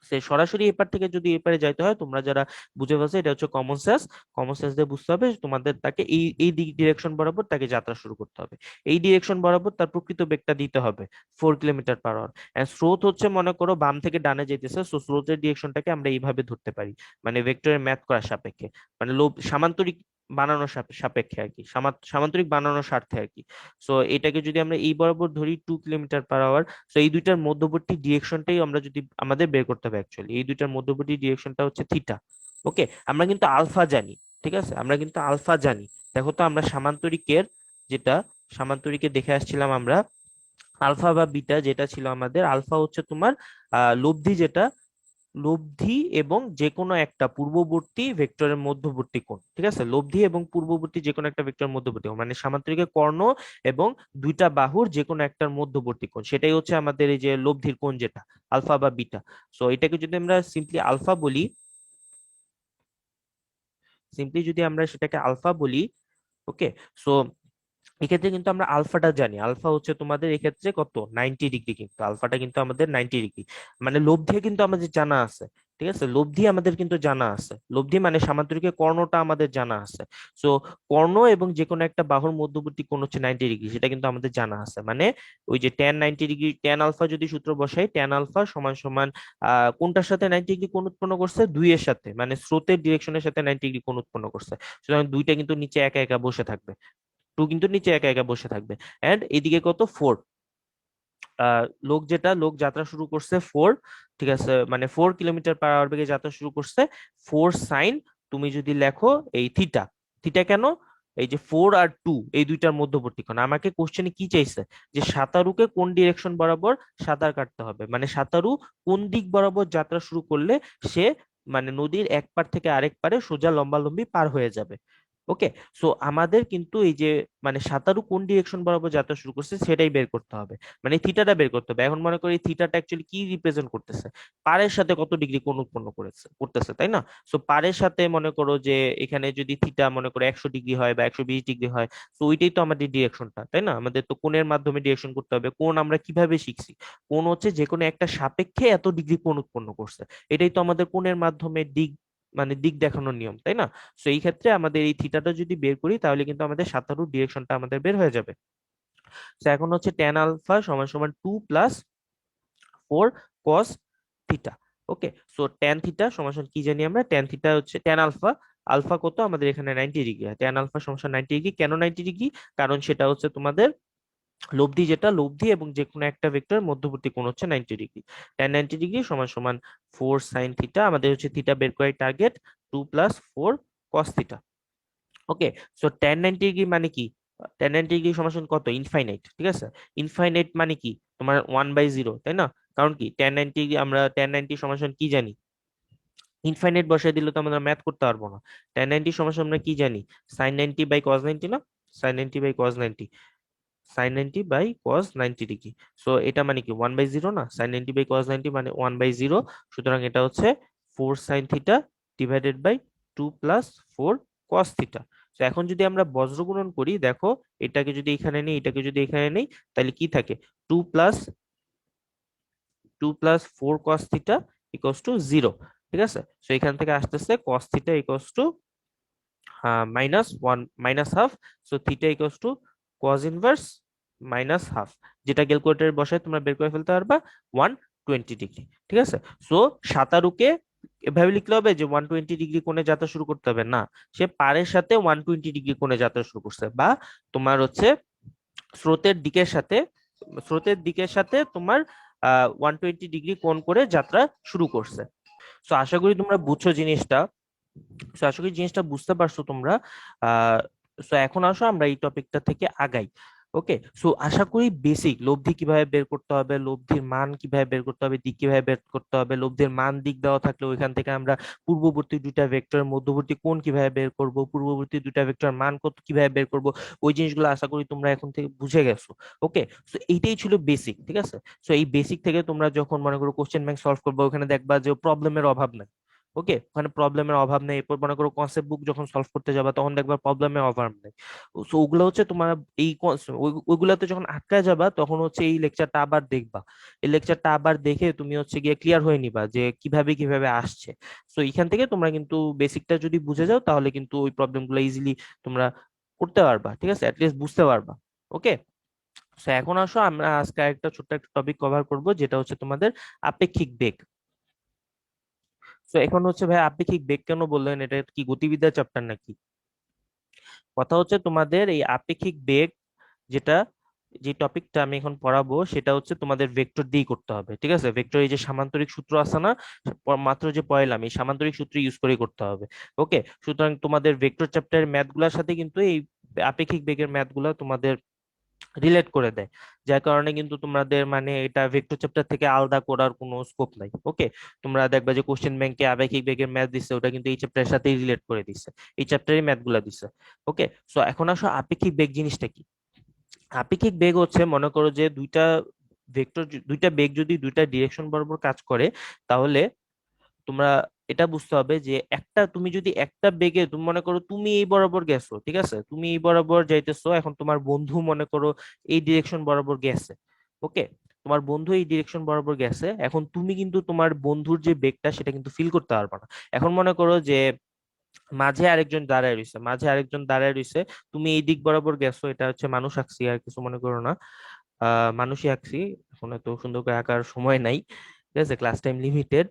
সে সরাসরি এপার থেকে যদি এপারে যাইতে হয়, তোমরা যারা বুঝে ফেলছো, এটা হচ্ছে কমন সেন্স। কমন সেন্স দিয়ে বুঝতে হবে তোমাদের, তাকে এই এই দিক ডিরেকশন বরাবর তাকে যাত্রা শুরু করতে হবে, এই ডিরেকশন বরাবর তার প্রকৃত বেগটা দিতে হবে 4 কিলোমিটার পার আওয়ার। স্রোত হচ্ছে মনে করো বাম থেকে ডানে যেতেছে, সো স্রোতের ডিরেকশনটাকে আমরা এইভাবে ধরতে পারি, মানে ভেক্টরের ম্যাথ করার সাপেক্ষে, মানে সামান্তরিক বানানোর সাপেক্ষে আর কি, সামান্তরিক বানানোর স্বার্থে আর কি। সো এটাকে যদি আমরা এই বরাবর ধরি 2 কিলোমিটার পার আওয়ার, তো এই দুইটার মধ্যবর্তী ডিরেকশনটাই আমরা যদি আমাদের বের করতে হবে অ্যাকচুয়ালি, এই দুইটার মধ্যবর্তী ডিরেকশনটা হচ্ছে থিটা। ওকে, আমরা কিন্তু আলফা জানি, ঠিক আছে, আমরা কিন্তু আলফা জানি। দেখো তো আমরা সামান্তরিকের, যেটা সামান্তরিকে দেখে আসছিলাম আমরা, আলফা বা বিটা যেটা ছিল আমাদের, আলফা হচ্ছে তোমার লব্ধি, যেটা লব্ধি এবং যে কোনো একটা পূর্ববর্তী ভেক্টরের মধ্যবর্তী কোণ। ঠিক আছে, লব্ধি এবং পূর্ববর্তী যে কোনো একটা ভেক্টরের মধ্যবর্তী কোণ, মানে সামান্তরিকের কর্ণ এবং দুইটা বাহুর যে কোনো একটার মধ্যবর্তী কোণ, সেটাই হচ্ছে আমাদের এই যে লব্ধির কোণ, যেটা আলফা বা বিটা। সো এটাকে যদি আমরা সিম্পলি আলফা বলি, সিম্পলি যদি আমরা সেটাকে আলফা বলি, ওকে, সো এক্ষেত্রে কিন্তু আমরা আলফাটা জানি, আলফা হচ্ছে তোমাদের এক্ষেত্রে কত, 90 ডিগ্রি, কিন্তু আলফাটা কিন্তু আমাদের 90 ডিগ্রি, মানে লব্ধি কিন্তু আমাদের জানা আছে। ঠিক আছে, লব্ধি আমাদের কিন্তু জানা আছে, লব্ধি মানে সামান্তরিকের কর্ণটা আমাদের জানা আছে। সো কর্ণ এবং যে কোনো একটা বাহুর মধ্যবর্তী কোণ হচ্ছে 90 ডিগ্রি, সেটা কিন্তু আমাদের জানা আছে। মানে ওই যে tan 90 ডিগ্রি, ট্যান আলফা যদি সূত্র বসাই, ট্যান আলফা সমান সমান কোনটার সাথে 90 ডিগ্রি কোণ উৎপন্ন করছে, দুইয়ের সাথে, মানে স্রোতের ডিরেকশনের সাথে 90 ডিগ্রি কোণ উৎপন্ন করছে। সুতরাং দুইটা কিন্তু নিচে একা একা বসে থাকবে, টু কিন্তু নিচে একা একা বসে থাকবে। এন্ড এদিকে কত, 4। লোক যাত্রা শুরু করছে 4, ঠিক আছে, মানে 4 কিলোমিটার পার আওয়ার বেগে যাত্রা শুরু করছে। 4 সাইন, তুমি যদি লেখো এই থিটা, থিটা কেন, এই যে 4 আর 2 এই দুইটার মধ্যবর্তী কোণ। আমাকে কোশ্চেনে কি চাইছে, যে সাঁতারুকে কোন ডিরেকশন বরাবর সাঁতার কাটতে হবে, মানে সাঁতারু কোন দিক বরাবর যাত্রা শুরু করলে সে, মানে নদীর এক পার থেকে আরেক পারে সোজা লম্বালম্বি পার হয়ে যাবে। ওকে, সো আমাদের কিন্তু এই যে, মানে সাঁতারু কোন ডিরেকশন বরাবর যাত্রা শুরু করছে সেটাই বের করতে হবে, মানে থিটাটা বের করতে হবে। এখন মনে করি থিটাটা অ্যাকচুয়ালি কি রিপ্রেজেন্ট করতেছে, পারের সাথে কত ডিগ্রি কোণ উৎপন্ন করতেছে, তাই না? সো পারের সাথে মনে করো যে এখানে যদি থিটা মনে করো 100 ডিগ্রি হয় বা 120 ডিগ্রি হয়, তো ওইটাই তো আমাদের ডিরেকশনটা, তাই না? আমাদের তো কোণের মাধ্যমে ডিরেকশন করতে হবে। কোণ আমরা কিভাবে শিখছি, কোণ হচ্ছে যে কোনো একটা সাপেক্ষে এত ডিগ্রি কোণ উৎপন্ন করছে, এটাই তো আমাদের কোণের মাধ্যমে দিক, মানে দিক দেখানোর নিয়ম, তাই না? সো এই ক্ষেত্রে আমাদের এই থিটাটা যদি বের করি, তাহলে কিন্তু আমাদের সাঁতারুর ডিরেকশনটা আমাদের বের হয়ে যাবে। তো এখন হচ্ছে ট্যান আলফা সমান সমান 2 + 4 cos থিটা। ওকে, সো ট্যান থিটা সমান সমান কি জানি আমরা, ট্যান থিটা হচ্ছে ট্যান আলফা, আলফা কত আমাদের এখানে 90 ডিগ্রি, ট্যান আলফা সমান সমান 90 ডিগ্রি। কেন 90 ডিগ্রি? কারণ সেটা হচ্ছে তোমাদের লব্ধি, যেটা লব্ধি এবং যে কোনো একটা ভেক্টরের মধ্যবর্তী কোণ হচ্ছে 90 ডিগ্রি। ট্যান 90 ডিগ্রি সমান সমান 4 sin থিটা, আমাদের হচ্ছে থিটা বের করার টার্গেট, 2 + 4 cos থিটা। ওকে, সো tan 90 ডিগ্রি মানে কি, tan 90 ডিগ্রি সমান কত, ইনফাইনাইট, ঠিক আছে। ইনফাইনাইট মানে কি, তোমার 1/0, তাই না? কারণ কি, tan 90 ডিগ্রি, আমরা tan 90 সমান কি জানি, ইনফাইনাইট বসাই দিলে তো আমরা ম্যাথ করতে পারবো না। tan 90 সমান আমরা কি জানি, sin 90/cos 90, না? sin 90/cos 90, sin 90/cos 90 degree. So এটা মানে কি 1/0, না? sin 90/cos 90 মানে 1/0। সুতরাং এটা হচ্ছে 4 sin theta divided by 2 + 4 cos theta. তো এখন যদি আমরা বজ্র গুণন করি, দেখো এটাকে যদি এখানে নেই, এটাকে যদি এখানে নেই, তাহলে কি থাকে, 2 + 4 cos থিটা = 0। ঠিক আছে, তো এখান থেকে আসতেছে cos theta -1 -½ so theta = cos inverse -½ যেটা ক্যালকুলেটরে বসায় তোমরা বের করে ফেলতে পারবা 120 ডিগ্রি। ঠিক আছে, সো সাঁতারুকে এভাবে লিখলে হবে যে 120 ডিগ্রি কোণে যাত্রা শুরু করতে হবে না, সে পাড়ের সাথে 120 ডিগ্রি কোণে যাত্রা শুরু করছে, বা তোমার হচ্ছে স্রোতের দিকের সাথে, তোমার 120 ডিগ্রি কোণ করে যাত্রা শুরু করছে। তো আশা করি তোমরা বুঝছো জিনিসটা। তো আশা করি জিনিসটা বুঝতে পারছো তোমরা। আহ সো এখন আসো আমরা এই টপিকটা থেকে আগাই। ওকে, সো আশা করি বেসিক লব্ধি কিভাবে বের করতে হবে, লব্ধির মান কিভাবে বের করতে হবে, দিক কিভাবে বের করতে হবে, লব্ধির মান দিক দেওয়া থাকলে ওইখান থেকে আমরা পূর্ববর্তী দুইটা ভেক্টরের মধ্যবর্তী কোণ কিভাবে বের করব, পূর্ববর্তী দুইটা ভেক্টর মান কত কিভাবে বের করব, ওই জিনিসগুলো আশা করি তোমরা এখন থেকে বুঝে গেছো। ওকে, সো এইটাই ছিল বেসিক, ঠিক আছে। সো এই বেসিক থেকে তোমরা যখন মনে করো কোশ্চেন ব্যাংক সলভ করবে, ওখানে দেখবা যে প্রবলেমের অভাব নাই। ওকে, ওখানে প্রবলেমের অভাব নেই। এরপর মনে করো কনসেপ্ট বুক যখন সলভ করতে যাবা তখন দেখবা প্রবলেমের অভাব নেই। তো ওগুলো হচ্ছে তোমার এই ওইগুলাতে যখন আটকায় যাবা তখন হচ্ছে এই লেকচারটা আবার দেখবা। এই লেকচারটা আবার দেখে তুমি হচ্ছে গিয়ে ক্লিয়ার হয়ে নিবা যে কিভাবে কিভাবে আসছে। তো এখান থেকে তোমরা কিন্তু বেসিকটা যদি বুঝে যাও তাহলে কিন্তু ওই প্রবলেমগুলো ইজিলি তোমরা করতে পারবা, ঠিক আছে, অ্যাটলিস্ট বুঝতে পারবা। ওকে, তো এখন আসো আমরা আজকে একটা ছোট্ট একটা টপিক কভার করব, যেটা হচ্ছে তোমাদের আপেক্ষিক বেগ। তো এখন হচ্ছে ভাই, আপেক্ষিক বেগ কেন বললেন? এটা কি গতিবিদ্যা চ্যাপ্টার নাকি? কথা হচ্ছে তোমাদের এই আপেক্ষিক বেগ যেটা, যে টপিকটা আমি এখন পড়াবো সেটা হচ্ছে তোমাদের ভেক্টর দিয়ে করতে হবে, ঠিক আছে। ভেক্টর এই যে সামান্তরিক সূত্র আছে না, মাত্র যে পড়াইলাম, এই সামান্তরিক সূত্র ইউজ করে করতে হবে। ওকে, সুতরাং তোমাদের ভেক্টর চ্যাপ্টারের ম্যাথ গুলার সাথে কিন্তু এই আপেক্ষিক বেগের ম্যাথ গুলা তোমাদের রিলেট করে দেয়। যার কারণে কিন্তু তোমাদের মানে এটা ভেক্টর চ্যাপ্টার থেকে আলাদা করার কোনো স্কোপ নাই। ওকে, তোমরা দেখবা যে কোশ্চেন ব্যাংকে আপেক্ষিক বেগের ম্যাথ দিচ্ছে, ওটা কিন্তু এই চ্যাপ্টারের সাথে রিলেট করে দিচ্ছে, এই চ্যাপ্টারের ম্যাথ গুলা দিচ্ছে। ওকে, সো এখন আসো আপেক্ষিক বেগ জিনিসটা কি। আপেক্ষিক বেগ হচ্ছে মনে করো যে দুইটা ভেক্টর, দুইটা বেগ যদি দুইটা ডিরেকশন বরাবর কাজ করে, তাহলে তোমরা এটা বুঝতে হবে যে একটা, তুমি যদি একটা বেগে, তুমি মনে করো তুমি এই বরাবর গেছো, ঠিক আছে, তুমি এই বরাবর যাইতেছো, এখন তোমার বন্ধু মনে করো এই ডিরেকশন বরাবর গেছে। ওকে, তোমার বন্ধু এই ডিরেকশন বরাবর গেছে, এখন তুমি কিন্তু তোমার বন্ধুর যে বেগটা সেটা কিন্তু ফিল করতে পারবে না। এখন মনে করো যে মাঝে আরেকজন দাঁড়ায় রইছে, মাঝে আরেকজন দাঁড়ায় রইছে, তুমি এই দিক বরাবর গেছো, এটা হচ্ছে মানুষ আঁকছি, আর কিছু মনে করো না। মানুষই আঁকছি, এখন এত সুন্দর করে আঁকার সময় নাই, ঠিক আছে, ক্লাস টাইম লিমিটেড।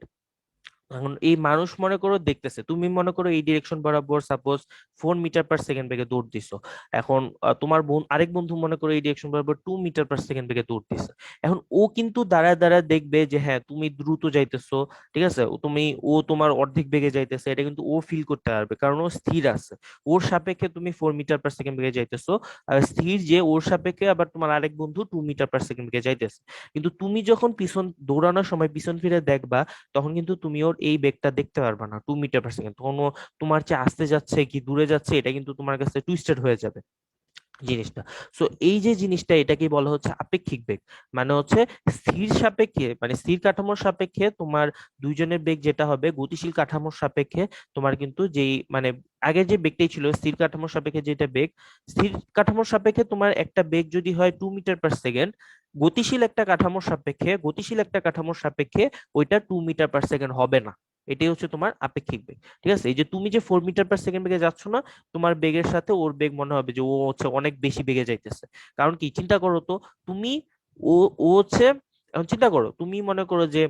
এখন এই মানুষ মনে করো দেখতেছে, তুমি মনে করো এই ডিরেকশন বরাবর সাপোজ 4 মিটার পার সেকেন্ড বেগে দৌড় দিছো। এখন তোমার আরেক বন্ধু মনে করো এই ডিরেকশন বরাবর 2 মিটার পার সেকেন্ড বেগে দৌড় দিছে। এখন ও কিন্তু দাঁড়ায় দাঁড়ায় দেখবে যে হ্যাঁ তুমি দ্রুত যাইতেছো, ঠিক আছে, ও তোমার অর্ধেক বেগে যাইতেছে, এটা কিন্তু ও ফিল করতে পারবে কারণ ও স্থির আছে। ওর সাপেক্ষে তুমি 4 মিটার পার সেকেন্ড বেগে যাইতেছো, আর স্থির যে ওর সাপেক্ষে আবার তোমার আরেক বন্ধু 2 মিটার পার সেকেন্ড বেগে যাইতেছে। কিন্তু তুমি যখন পিছন দৌড়ানোর সময় পিছন ফিরে দেখবা, তখন কিন্তু তুমি ওর এই বেগটা দেখতে পারবে না, 2 মিটার পার সেকেন্ড, তখন ও তোমার চেয়ে আসতে যাচ্ছে কি দূরে যাচ্ছে এটা কিন্তু তোমার কাছে টুইস্টেড হয়ে যাবে জিনিসটা। সো এই যে জিনিসটা, এটাকে বলা হচ্ছে আপেক্ষিক বেগ। মানে হচ্ছে স্থির সাপেক্ষে, মানে স্থির কাঠামোর সাপেক্ষে তোমার দুইজনের বেগ যেটা হবে, গতিশীল কাঠামোর সাপেক্ষে তোমার কিন্তু যেই মানে আগের যে বেগটাই ছিল স্থির কাঠামোর সাপেক্ষে যেটা বেগ, স্থির কাঠামোর সাপেক্ষে তোমার একটা বেগ যদি হয় 2 মিটার পার সেকেন্ড, গতিশীল একটা কাঠামোর সাপেক্ষে ওইটা 2 মিটার পার সেকেন্ড হবে না। এটাই হচ্ছে তোমার আপেক্ষিক বেগ, ঠিক আছে। এই যে তুমি যে 4 মিটার পার সেকেন্ড বেগে যাচ্ছ না, তোমার বেগের সাথে ওর বেগ মনে হবে যে ও হচ্ছে অনেক বেশি বেগে যাইতেছে। কারণ কি, চিন্তা করো তো, তুমি ও ও হচ্ছে, এখন চিন্তা করো, তুমি মনে করো যে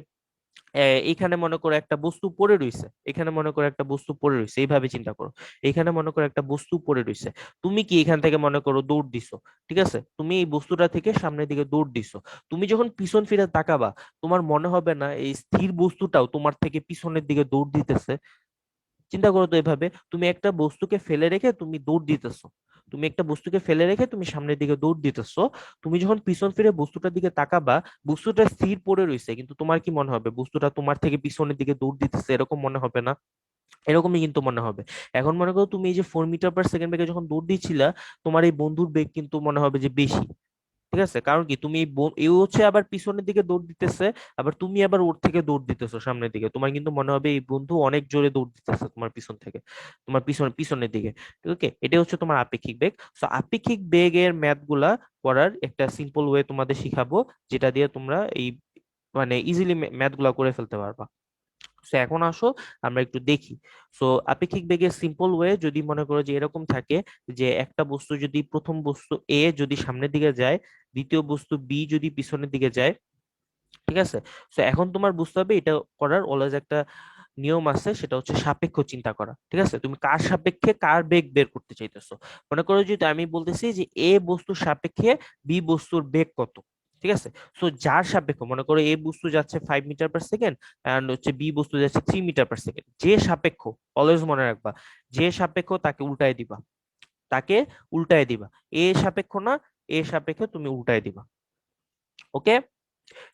এখানে মনে করো একটা বস্তু পড়ে রইছে, এখানে মনে করো একটা বস্তু পড়ে রইছে, এইভাবে চিন্তা করো, এখানে মনে করো একটা বস্তু পড়ে রইছে, তুমি কি এখান থেকে মনে করো দৌড় দিছো, ঠিক আছে, তুমি এই বস্তুটা থেকে সামনের দিকে দৌড় দিছো। তুমি যখন পিছন ফিরে তাকাবা, তোমার মনে হবে না এই স্থির বস্তুটাও তোমার থেকে পিছনের দিকে দৌড় দিতেছে? চিন্তা করো তো এভাবে, তুমি একটা বস্তুকে ফেলে রেখে তুমি দৌড় দিতেছো, তুমি একটা বস্তুকে ফেলে রেখে তুমি সামনের দিকে দৌড় দিতেছো, তুমি যখন পিছন ফিরে বস্তুটার দিকে তাকাবা, বস্তুটা স্থির পড়ে রইছে, কিন্তু তোমার কি মনে হবে বস্তুটা তোমার থেকে পিছনের দিকে দৌড় দিতেছে? এরকম মনে হবে না? এরকমই কিন্তু মনে হবে। এখন মনে করো তুমি এই যে 4 মিটার পার সেকেন্ড বেগে যখন দৌড় দিচ্ছিলা, তোমার এই বন্ধুর বেগ কিন্তু মনে হবে যে বেশি, ঠিক আছে। কারণ কি, তুমি এও হচ্ছে আবার পিছনের দিকে দৌড় দিতেছে, আবার তুমি আবার ওর থেকে দৌড় দিতেছো সামনের দিকে, তোমার কিন্তু মনে হবে এই বন্ধু অনেক জোরে দৌড় দিতেছে তোমার পিছন থেকে, তোমার পিছনের দিকে। ওকে, এটা হচ্ছে তোমার আপেক্ষিক বেগ। তো আপেক্ষিক বেগের ম্যাথ গুলা করার একটা সিম্পল ওয়ে তোমাদের শিখাবো, যেটা দিয়ে তোমরা এই মানে ইজিলি ম্যাথ গুলা করে ফেলতে পারবা। তো এখন আসো আমরা একটু দেখি। সো আপেক্ষিক বেগের সিম্পল ওয়ে যদি মনে করো যে এরকম থাকে, যে একটা বস্তু যদি, প্রথম বস্তু এ যদি সামনের দিকে যায়, দ্বিতীয় বস্তু বি যদি পিছনের দিকে যায়, ঠিক আছে। তো এখন তোমার বুঝতে হবে এটা করার অলওয়েজ একটা নিয়ম আছে, সেটা হচ্ছে সাপেক্ষ চিন্তা করা, ঠিক আছে। তুমি কার সাপেক্ষে কার বেগ বের করতে চাইতেছো। মনে করো যদি আমি বলতেছি যে এ বস্তুর সাপেক্ষে বি বস্তুর বেগ কত, ঠিক আছে। সো যার সাপেক্ষ মনে করো এ বস্তু যাচ্ছে 5 মিটার পার সেকেন্ড এন্ড হচ্ছে বি বস্তু যাচ্ছে 3 মিটার পার সেকেন্ড, যে সাপেক্ষ, অলওয়েজ মনে রাখবা, যে সাপেক্ষ তাকে উল্টায় দিবা, তাকে উল্টায় দিবা। এ সাপেক্ষ না, এ সাপেক্ষে তুমি উল্টায় দিবা। ওকে,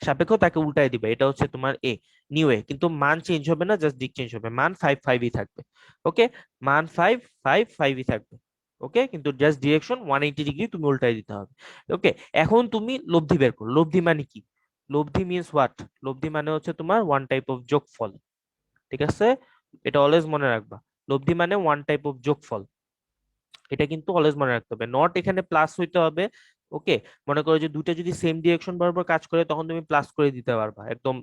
সাপেক্ষ তাকে উল্টায় দিবে, এটা হচ্ছে তোমার এ, নিউ এ, কিন্তু মান চেঞ্জ হবে না, জাস্ট দিক চেঞ্জ হবে, মান 5 5ই থাকবে। ওকে, মান 5 5 5ই থাকবে। ওকে, কিন্তু জাস্ট ডিরেকশন 180 ডিগ্রি তুমি উল্টাই দিতে হবে। ওকে, এখন তুমি লব্ধি বের করো। লব্ধি মানে কি? লব্ধি মিনস হোয়াট? লব্ধি মানে হচ্ছে তোমার ওয়ান টাইপ অফ যোগফল। ঠিক আছে, এটা অলওয়েজ মনে রাখবা। লব্ধি মানে ওয়ান টাইপ অফ যোগফল, এটা কিন্তু অলওয়েজ মনে রাখতে হবে, নট এখানে প্লাস হইতে হবে। ওকে, মনে করো যে দুটো যদি সেম ডিরেকশন বরাবর কাজ করে তখন তুমি প্লাস করে দিতে পারবা একদম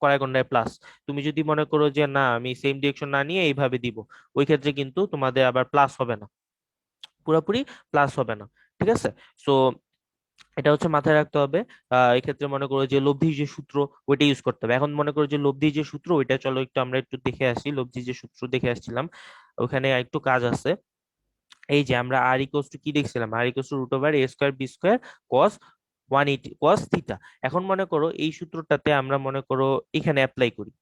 কড়াই গন্ডায় প্লাস। তুমি যদি মনে করো যে না আমি সেম ডিরেকশন না নিয়ে এইভাবে দিব, ওই ক্ষেত্রে কিন্তু তোমাদের আবার প্লাস হবে না, পুরোপুরি প্লাস হবে না। ঠিক আছে, সো এটা হচ্ছে মাথায় রাখতে হবে। এক্ষেত্রে মনে করো যে লব্ধির যে সূত্র ওইটা ইউজ করতে হবে। এখন মনে করো যে লব্ধির যে সূত্র ওইটা চলো একটু আমরা একটু দেখে আসি, লব্ধির যে সূত্র দেখে আসছিলাম, ওখানে একটু কাজ আছে। এই যে আমরা আর ইকোয়াস টু কি দেখছিলাম, আর equals to √a² b² cos 180 cos theta. এখন মনে করো এই সূত্রটাতে আমরা মনে করো এখানে অ্যাপ্লাই করি,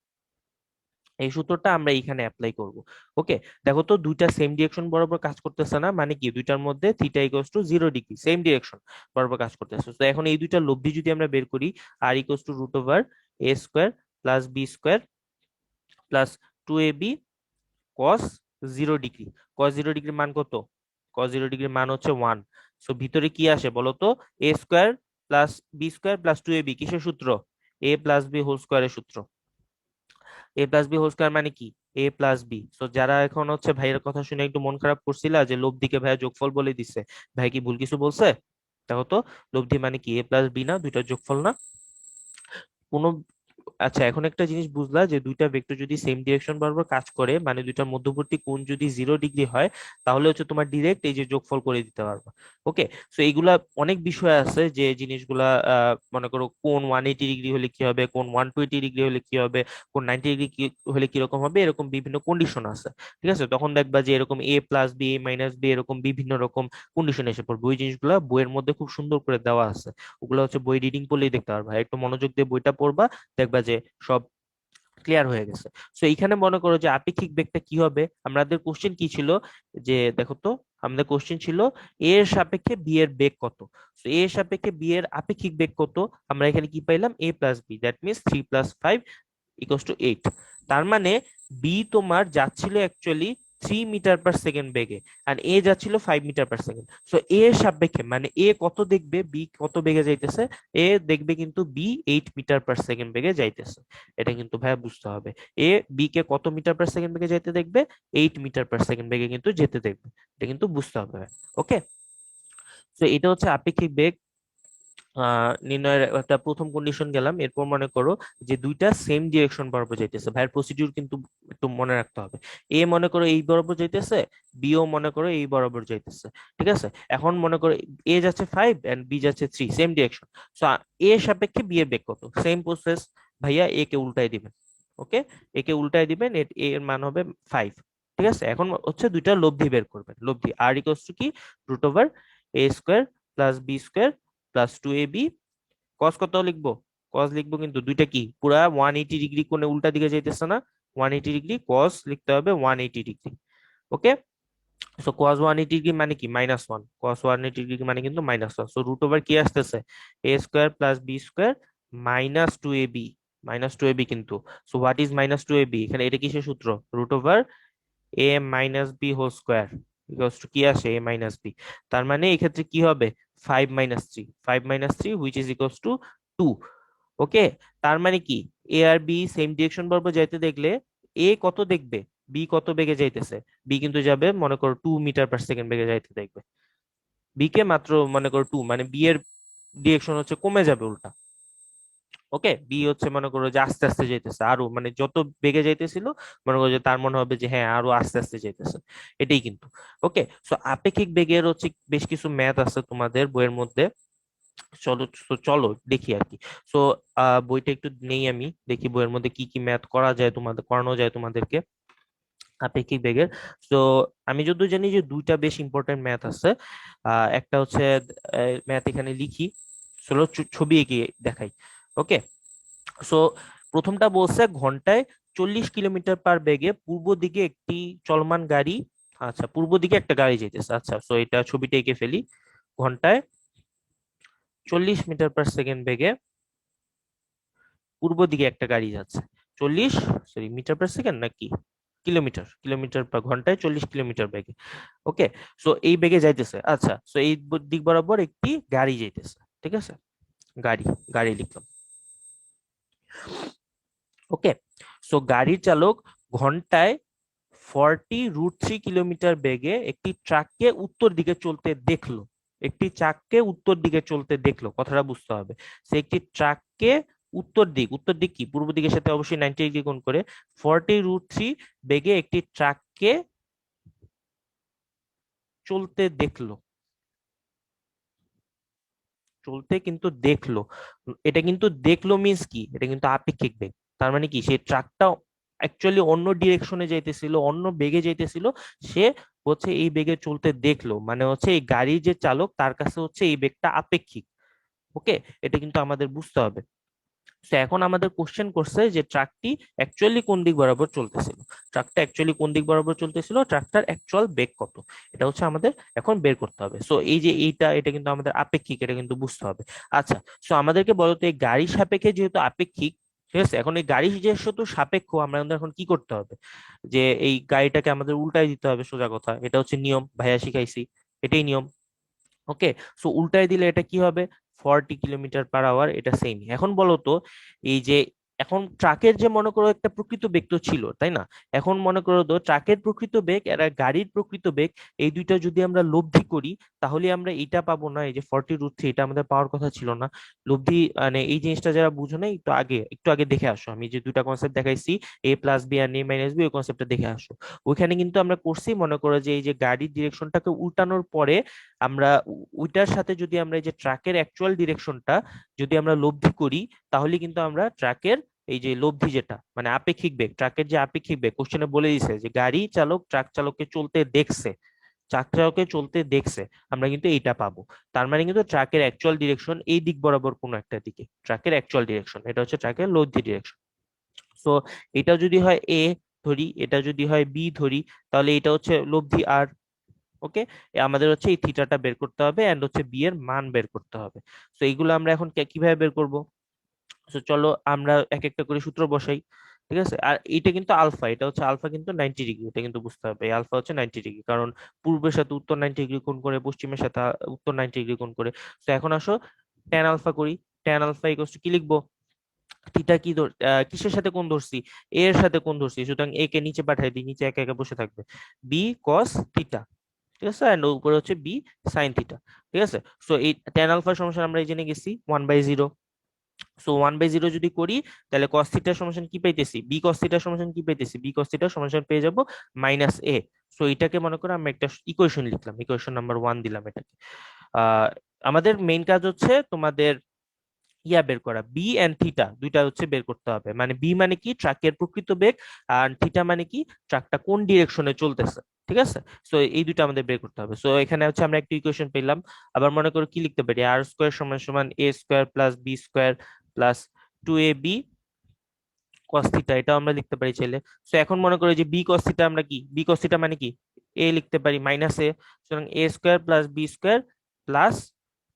এই সূত্রটা আমরা এখানে অ্যাপ্লাই করব। ওকে, দেখো তো দুইটা সেম ডিরেকশন বরাবর কাজ করতেছে না, মানে কি দুইটার মধ্যে theta equals two 0 degree, same direction বরাবর কাজ করতেছে। তো এখন এই দুইটা লব্ধি যদি আমরা বের করি, আর equals to √a² + b² +2ab cos 0 degree. Cos 0 ডিগ্রির মান কত? কস 0 ডিগ্রির মান হচ্ছে 1। সো ভিতরে কি আসে বলো তো? a² + b² + 2ab, কিসের সূত্র? a+b² সূত্র। a+b² মানে কি? a+b। সো যারা এখন হচ্ছে ভাইয়ের কথা শুনে একটু মন খারাপ করছিলা যে লব্ধিকে ভাইয়া যোগফল বলে দিছে, ভাই কি ভুল কিছু বলছে? দেখো তো, লব্ধি মানে কি a+b না, দুইটা যোগফল না? কোনো, আচ্ছা এখন একটা জিনিস বুঝলা যে দুইটা ভেক্টর যদি সেম ডিরেকশন বরাবর কাজ করে, মানে দুইটার মধ্যবর্তী কোণ যদি 0 ডিগ্রি হয়, তাহলে হচ্ছে তোমার ডিরেক্ট এই যে যোগফল করে দিতে পারবা। ওকে, সো এইগুলা অনেক বিষয় আছে যে জিনিসগুলা মনে করো কোণ 180 ডিগ্রি হলে কি হবে, কোণ 120 ডিগ্রি হলে কি হবে, কোণ 90 ডিগ্রি হলে কিরকম হবে, এরকম বিভিন্ন কন্ডিশন আছে। ঠিক আছে, তখন দেখবা যে এরকম a+b a-b এরকম বিভিন্ন রকম কন্ডিশন এসে পড়বে। ওই জিনিসগুলা বইয়ের মধ্যে খুব সুন্দর করে দেওয়া আছে, ওগুলো হচ্ছে বই রিডিং করলেই দেখতে পারবা, একটু মনোযোগ দিয়ে বইটা পড়বা, দেখবা যে সব ক্লিয়ার হয়ে গেছে। সো এইখানে মনে করো যে আপেক্ষিক বেগটা কি হবে, আমাদের কোশ্চেন কি ছিল, যে দেখো তো, আমাদের কোশ্চেন ছিল এ এর সাপেক্ষে বি এর বেগ কত। সো এ এর সাপেক্ষে বি এর আপেক্ষিক বেগ কত? আমরা এখানে কি পাইলাম? a+b, that means 3 + 5 = 8। তার মানে বি তোমার যাচ্ছিল অ্যাকচুয়ালি 3 মিটার পার সেকেন্ড বেগে, আর এ যাচ্ছিল 5 মিটার পার সেকেন্ড। সো এ এর সাপেক্ষে মানে এ কত দেখবে, বি কত বেগে যাইতেছে? এ দেখবে কিন্তু বি 8 মিটার পার সেকেন্ড বেগে যাইতেছে। এটা কিন্তু ভাইয়া বুঝতে হবে, এ বি কে কত মিটার পার সেকেন্ড বেগে যেতে দেখবে? 8 মিটার পার সেকেন্ড বেগে কিন্তু যেতে দেখবে, এটা কিন্তু বুঝতে হবে। ওকে, তো এটা হচ্ছে আপেক্ষিক বেগ নির্ণয়ের একটা প্রথম কন্ডিশন গেলাম। এরপর মনে করো যে দুইটা সেম ডিরেকশন বরাবর যাইতেছে, ভাইয়ের প্রসিডিউর কিন্তু একটু মনে রাখতে হবে। এ মনে করো এই বরাবর যাইতেছে, বি ও মনে করো এই বরাবর যাইতেছে। ঠিক আছে, এখন মনে করো এ যাচ্ছে 5 এন্ড বি যাচ্ছে 3, সেম ডিরেকশন। সো এ সাপেক্ষে বি এর বেগ কত? সেম প্রসেস, ভাইয়া এ কে উল্টাই দিবেন। ওকে, এ কে উল্টাই দিবেন, এ এর মান হবে 5। ঠিক আছে, এখন হচ্ছে দুইটা লব্ধি বের করবেন। লব্ধি আর ইকুয়ালস টু কি? √a² + b² + 2ab। কস কত লিখবো? কস লিখবো কিন্তু দুইটা কি পুরা 180 ডিগ্রি কোণে উল্টা দিকে যাইতেছে না, 180 ডিগ্রি, কস লিখতে হবে 180 ডিগ্রি। ওকে, সো কস 180 ডিগ্রি মানে কি? -1। কস 180 ডিগ্রি মানে কিন্তু -1। সো √ওভার কি আসতেছে? a² + b² -2ab, -2ab কিন্তু। So what is -2ab? এখানে এটা কিসের সূত্র? √ওভার a - b² কি আসে? a - b। তার মানে এই ক্ষেত্রে কি হবে? 5 - 3, 5 - 3 হুইচ ইজ ইকুয়ালস টু 2। ওকে, তার মানে কি এ আর বি সেম ডিরেকশন বরাবর যাইতে দেখলে এ কত দেখবে, বি কত বেগে যাইতেছে? বি কিন্তু যাবে মনে করো 2 মিটার পার সেকেন্ড বেগে যাইতে দেখবে, বি কে মাত্র মনে করো 2, মানে বি এর ডিরেকশন হচ্ছে কমে যাবে উল্টা। ওকে, বি হচ্ছে মনে করো যে আস্তে আস্তে যাইতেছে, আরো মানে যত বেগে যাইতেছিল মনে করো যে তার মনে হবে যে হ্যাঁ আরো আস্তে আস্তে যাইতেছে, এটাই কিন্তু। ওকে, সো আপেক্ষিক বেগের হচ্ছে বেশ কিছু ম্যাথ আছে তোমাদের বইয়ের মধ্যে, চলো চলো দেখি আর কি। সো বইটা একটু নেই, আমি দেখি বইয়ের মধ্যে কি কি ম্যাথ করা যায়, তোমাদের করানো যায় তোমাদেরকে আপেক্ষিক বেগের। তো আমি যদিও জানি যে দুইটা বেশ ইম্পর্টেন্ট ম্যাথ আছে। একটা হচ্ছে ম্যাথ এখানে লিখি, চলো ছবি এঁকে দেখাই। ওকে, সো প্রথমটা বলছে ঘন্টায় 40 কিলোমিটার পার বেগে পূর্ব দিকে একটি চলমান গাড়ি, আচ্ছা পূর্ব দিকে একটা গাড়ি যেতেছে, আচ্ছা সো এটা ছবিটা এঁকে ফেলি। ঘন্টায় 40 মিটার পার সেকেন্ড বেগে পূর্ব দিকে একটা গাড়ি যাচ্ছে। 40, সরি মিটার পার সেকেন্ড নাকি কিলোমিটার, কিলোমিটার পার ঘন্টায় 40 কিলোমিটার বেগে। ওকে, সো এই বেগে যাইতেছে, আচ্ছা সো এই দিক বরাবর একটি গাড়ি যাইতেছে, ঠিক আছে, গাড়ি, গাড়ি লিখলাম। ওকে, সো গাড়ির চালক ঘন্টায় 40√3 কিলোমিটার বেগে একটি ট্রাককে উত্তর দিকে চলতে দেখলো। একটি ট্রাককে উত্তর দিকে চলতে দেখলো, কথাটা বুঝতে হবে। সে একটি ট্রাককে উত্তর দিক, উত্তর দিক কি পূর্ব দিকের সাথে অবশ্যই 90 ডিগ্রি কোণ করে 40√3 বেগে একটি ট্রাককে চলতে দেখলো, চলতে কিন্তু দেখলো। এটা কিন্তু দেখলো মিন্স কি, এটা কিন্তু আপেক্ষিক বেগ। তার মানে কি সেই ট্রাকটা অ্যাকচুয়ালি অন্য ডিরেকশনে যাইতেছিল, অন্য বেগে যাইতেছিল, সে হচ্ছে এই বেগে চলতে দেখলো, মানে হচ্ছে এই গাড়ির যে চালক তার কাছে হচ্ছে এই বেগটা আপেক্ষিক। ওকে, এটা কিন্তু আমাদের বুঝতে হবে। তো এখন আমাদের কোশ্চেন করছে যে ট্রাকটি অ্যাকচুয়ালি কোন দিক বরাবর চলতেছিল, ট্রাকটা অ্যাকচুয়ালি কোন দিক বরাবর চলতেছিল, ট্রাকটার অ্যাকচুয়াল বেগ কত, এটা হচ্ছে আমাদের এখন বের করতে হবে। সো এই যে এইটা, এটা কিন্তু আমাদের আপেক্ষিক, এটা কিন্তু বুঝতে হবে। আচ্ছা, সো আমাদেরকে বলতো এই গাড়ির সাপেক্ষে যেহেতু আপেক্ষিক, ঠিক আছে, এখন এই গাড়ি যেহেতু সাপেক্ষ, আমাদের এখন কি করতে হবে, যে এই গাড়িটাকে আমাদের উল্টাই দিতে হবে, সোজা কথা, এটা হচ্ছে নিয়ম, ভাইয়া শিখাইছি, এটাই নিয়ম। ওকে, সো উল্টায় দিলে এটা কি হবে, 40 কিলোমিটার পার আওয়ার, এটা সেম। এখন বলো তো এই যে এখন ট্রাকের যে মনে করো একটা প্রকৃত বেগ তো ছিল তাই না, এখন মনে করো তো ট্রাকের প্রকৃত বেগ আর গাড়ির প্রকৃত বেগ, এই দুইটা যদি আমরা লব্ধি করি, তাহলে আমরা এটা পাবো না, এই যে 40√3, এটা আমাদের পাওয়ার কথা ছিল না। লব্ধি মানে এই জিনিসটা যারা বুঝো না, একটু আগে দেখে আসো, আমি যে দুইটা কনসেপ্ট দেখাইছি, a+b আর a-b, ওই কনসেপ্টটা দেখে আসো। ওইখানে কিন্তু আমরা করছি, মনে করো যে এই যে গাড়ির ডিরেকশনটাকে উল্টানোর পরে আমরা ওইটার সাথে যদি আমরা এই যে ট্রাকের অ্যাকচুয়াল ডিরেকশনটা যদি আমরা লব্ধি করি, তাহলে কিন্তু আমরা ট্রাকের এই যে লব্ধি যেটা মানে আপেক্ষিক বেগ, ট্রাকের যে আপেক্ষিক বেগ কোশ্চেনে বলে দিছে যে গাড়ি চালক ট্রাক চালককে চলতে দেখছে, ট্রাক চালককে চলতে দেখছে, আমরা কিন্তু এইটা পাবো। তার মানে কিন্তু ট্রাকের অ্যাকচুয়াল ডিরেকশন এই দিক বরাবর কোনো একটা দিকে, ট্রাকের অ্যাকচুয়াল ডিরেকশন এটা হচ্ছে ট্রাকের লব্ধি ডিরেকশন। সো এটা যদি হয় এ ধরি, এটা যদি হয় বি ধরি, তাহলে এটা হচ্ছে লব্ধি আর। ওকে, আমাদের হচ্ছে এই থিটাটা বের করতে হবে এন্ড হচ্ছে বি এর মান বের করতে হবে। তো এইগুলো আমরা এখন কিভাবে বের করব, তো চলো আমরা এক একটা করে সূত্র বসাই। ঠিক আছে, আর এটা কিন্তু আলফা, এটা হচ্ছে আলফা কিন্তু 90 ডিগ্রি, এটা কিন্তু বুঝতে হবে, এই আলফা হচ্ছে 90 ডিগ্রি, কারণ পূর্বের সাথে উত্তর 90 ডিগ্রি কোণ করে, পশ্চিমের সাথে উত্তর 90 ডিগ্রি কোণ করে। তো এখন আসো ট্যান আলফা করি। ট্যান আলফা ইকুয়ালস টু কি লিখবো, থিটা কি কিসের সাথে কোণ ধরছি, এ এর সাথে কোণ ধরছি, সুতরাং এ কে নিচে পাঠাই দিই, নিচে একা একা বসে থাকবে, বি কস থিটা, ঠিক আছে, এন্ড উপরে হচ্ছে বি সাইন থিটা। ঠিক আছে, সো এই ট্যান আলফা সমান আমরা এই জেনে গেছি 1/0। সো 1/0 যদি করি, তাহলে কস থিটার সমান কি পাইতেছি, বি কস থিটার সমান কি পাইতেছি, বি কস থিটার সমান পেয়ে যাব -a। সো এটাকে মনে করো আমরা একটা ইকুয়েশন লিখলাম, ইকুয়েশন নাম্বার 1 দিলাম এটাকে। আহ আমাদের মেইন কাজ হচ্ছে তোমাদের বের করা, বি এন্ড থিটা দুইটা হচ্ছে বের করতে হবে, মানে বি মানে কি ট্রাকের প্রকৃত বেগ, আর থিটা মানে কি ট্রাকটা কোন ডিরেকশনে চলতেছে। ঠিক আছে, সো এই দুটো আমাদের বের করতে হবে। সো এখানে হচ্ছে আমরা একটা ইকুয়েশন পেলাম। আবার মনে করো কি লিখতে পারি, আর স্কোয়ার সমান সমান A square plus B square plus 2ab cos theta, এটাও আমরা লিখতে পারি চাইলে। সো এখন মনে করি যে বি কস থিটা আমরা কি, বি কস থিটা মানে কি এ লিখতে পারি -a, সুতরাং A square plus B square plus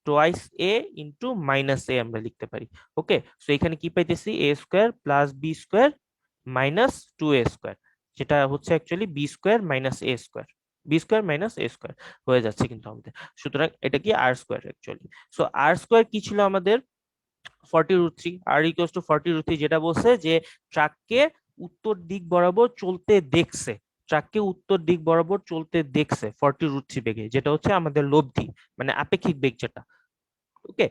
twice A into -a আমরা লিখতে পারি। ওকে, সো এখানে কি পাইতেছি, A square plus B square -2a square, যেটা হচ্ছে actually B square minus A square, B square minus A square হয়ে যাচ্ছে কিন্তু আমাদের। সুতরাং এটা কি R square actually. So R square কি ছিল আমাদের, 40√3, আর ইকুয়ালস টু 40√3, যেটা বলছে যে ট্রাককে উত্তর দিক বরাবর চলতে দেখছে, ট্রাককে উত্তর দিক বরাবর চলতে দেখছে 40√3 বেগে, যেটা হচ্ছে আমাদের লব্ধি, মানে আপেক্ষিক বেগ যেটা। ওকে,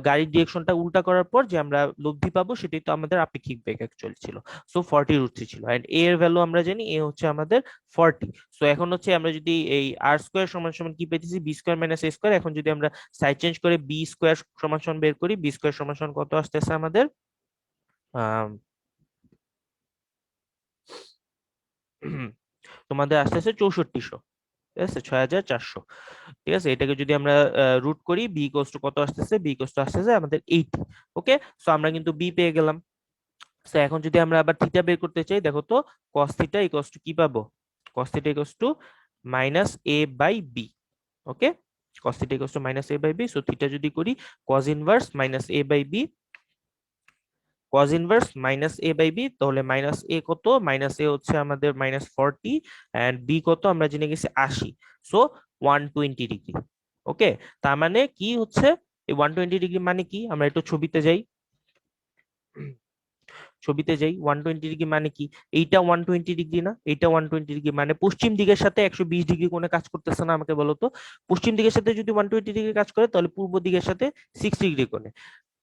গাড়ির ডিরেকশনটা উল্টা করার পর যে আমরা লব্ধি পাবো সেটাই তো আমাদের আপেক্ষিক বেগ অ্যাকচুয়ালি ছিল। সো 40√3 ছিল, এন্ড এ এর ভ্যালু আমরা জানি, এ হচ্ছে আমাদের 40। সো এখন হচ্ছে আমরা যদি এই আর স্কোয়ার সমান সমান কি পেতেছি, B square minus A square, এখন যদি আমরা সাইড চেঞ্জ করে বি স্কোয়ার সমান সমান বের করি, বি স্কোয়ার সমান সমান কত আসতেছে আমাদের, আহ তোমাদের আসতেছে 6400। ঠিক আছে, 6400। ঠিক আছে, এটাকে যদি আমরা রুট করি, বি ইকুয়ালস টু কত আসতেছে, বি ইকুয়ালস টু আসতেছে আমাদের 80। ওকে, সো আমরা কিন্তু বি পেয়ে গেলাম। তো এখন যদি আমরা আবার থিটা বের করতে চাই, দেখো তো কস থিটা ইকুয়ালস টু কি পাবো, cos theta equals to minus A by B. Okay, cos theta equals to minus A by B. So theta যদি করি cos inverse minus A by B, cos inverse minus A by B, তাহলে minus A কত, minus এ হচ্ছে আমাদের -40 and B কত আমরা জেনে গেছি 80। So 120 degree. ওকে, তার মানে কি হচ্ছে, এই 120 ডিগ্রি মানে কি, আমরা একটু ছবিতে যাই, ছবিতে যাই। 120 ডিগ্রি মানে কি, এইটা 120 ডিগ্রি না, এইটা 120 ডিগ্রি, মানে পশ্চিম দিকের সাথে 120 ডিগ্রি কোণে কাজ করতেছে না, আমাকে বলো তো। পশ্চিম দিকের সাথে যদি 120 ডিগ্রি কাজ করে, তাহলে পূর্ব দিকের সাথে 6 ডিগ্রি কোণে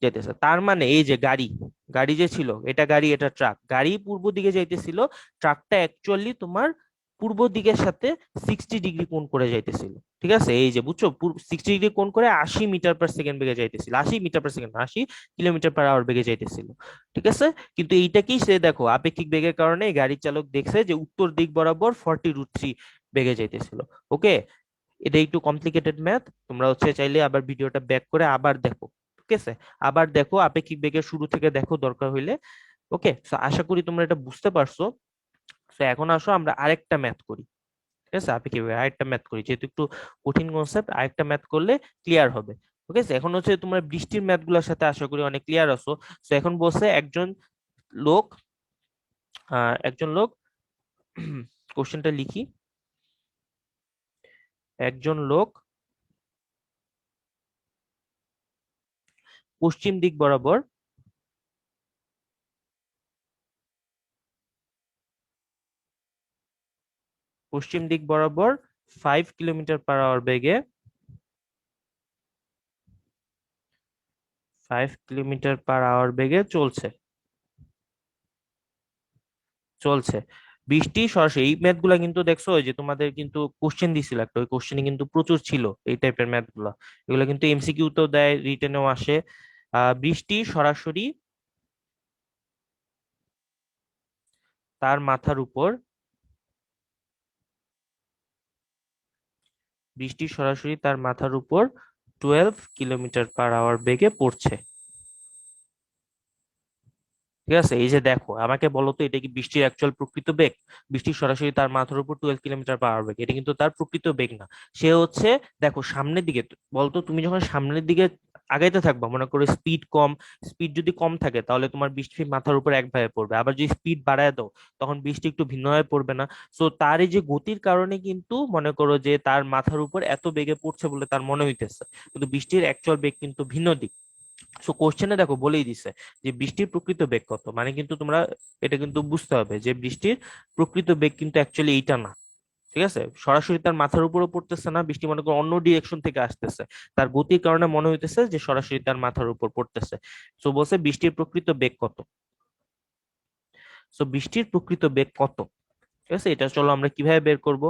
যেতেছে। তার মানে এই যে গাড়ি, গাড়ি যে ছিল, এটা গাড়ি, এটা ট্রাক, গাড়ি পূর্ব দিকে যাইতেছিল, ট্রাকটা অ্যাকচুয়ালি তোমার পূর্ব দিকের সাথে 60 ডিগ্রি কোণ করে যাইতেছিল। ঠিক আছে, এই যে বুঝছো, 60 ডিগ্রি কোণ করে 80 মিটার পার সেকেন্ড বেগে যাইতেছিল, 80 metre per second, 80 kilometre per hour বেগে যাইতেছিল। ঠিক আছে, কিন্তু এইটা কি, সে দেখো আপেক্ষিক বেগের কারণে গাড়ির চালক দেখছে যে উত্তর দিক বরাবর 40√3 বেগে যাইতেছিল। ওকে, এটা একটু কমপ্লিকেটেড ম্যাথ, তোমরা হচ্ছে চাইলে আবার ভিডিওটা ব্যাক করে আবার দেখো। ঠিক আছে, আবার দেখো আপেক্ষিক বেগের শুরু থেকে দেখো দরকার হইলে। ওকে, সো আশা করি তোমরা এটা বুঝতে পারছো। তো এখন আসো আমরা আরেকটা ম্যাথ করি। ঠিক আছে, আপেক্ষিক বেগ আরেকটা ম্যাথ করি, যেহেতু একটু কঠিন কনসেপ্ট, আরেকটা ম্যাথ করলে ক্লিয়ার হবে। ওকে, এখন হচ্ছে তোমরা বৃষ্টির ম্যাথ গুলোর সাথে আশা করি অনেক ক্লিয়ার আছো। তো এখন বলছে একজন লোক, একজন লোক, কোশ্চেনটা লিখি, একজন লোক পশ্চিম দিক বরাবর, পশ্চিম দিক বরাবর 5 কিলোমিটার পার আওয়ার বেগে, 5 কিলোমিটার পার আওয়ার বেগে চলছে, চলছে। বৃষ্টি সরাসরি, এই ম্যাথ গুলা কিন্তু দেখছো, ওই যে তোমাদের কিন্তু কোশ্চেন দিছিল একটা, ওই কোশ্চেনে কিন্তু প্রচুর ছিল এই টাইপের ম্যাথ গুলা। এগুলো কিন্তু এমসিকিউ তো দেয়, রিটেনেও আসে। বৃষ্টি সরাসরি তার মাথার উপর, বৃষ্টি সরাসরি তার মাথার উপর 12 কিলোমিটার পার আওয়ার বেগে পড়ছে। ঠিক আছে, এই যে দেখো, আমাকে বলো তো এটা কি বৃষ্টির অ্যাকচুয়াল প্রকৃত বেগ? বৃষ্টি সরাসরি তার মাথার উপর 12 কিলোমিটার পার আওয়ার বেগ, এটা কিন্তু তার প্রকৃত বেগ না। সে হচ্ছে, দেখো সামনের দিকে, বলতো তুমি যখন সামনের দিকে আগাইতে থাকবা, মনে করো স্পিড কম, স্পিড যদি কম থাকে তাহলে তোমার বৃষ্টি মাথার উপর একভাবে পড়বে, আবার যদি স্পিড বাড়ায় দাও তখন বৃষ্টি একটু ভিন্নভাবে পড়বে না? সো তার এই যে গতির কারণে কিন্তু মনে করো যে তার মাথার উপর এত বেগে পড়ছে বলে তার মনে হইতেছে, কিন্তু বৃষ্টির অ্যাকচুয়াল বেগ কিন্তু ভিন্ন দিক। সো কোশ্চেনে দেখো বলেই দিছে যে বৃষ্টির প্রকৃত বেগ কত, মানে কিন্তু তোমরা এটা কিন্তু বুঝতে হবে যে বৃষ্টির প্রকৃত বেগ কিন্তু অ্যাকচুয়ালি এইটা না। ঠিক আছে, সরাসরি তার মাথার উপরও পড়তেছে না, বৃষ্টি মনে করো অন্য ডিরেকশন থেকে আসতেছে, তার গতির কারণে মনে হইতেছে যে সরাসরি তার মাথার উপর পড়তেছে। সো বলছে বৃষ্টির প্রকৃত বেগ কত। সো বৃষ্টির প্রকৃত বেগ কত, ঠিক আছে, এটা চলো আমরা কিভাবে বের করব।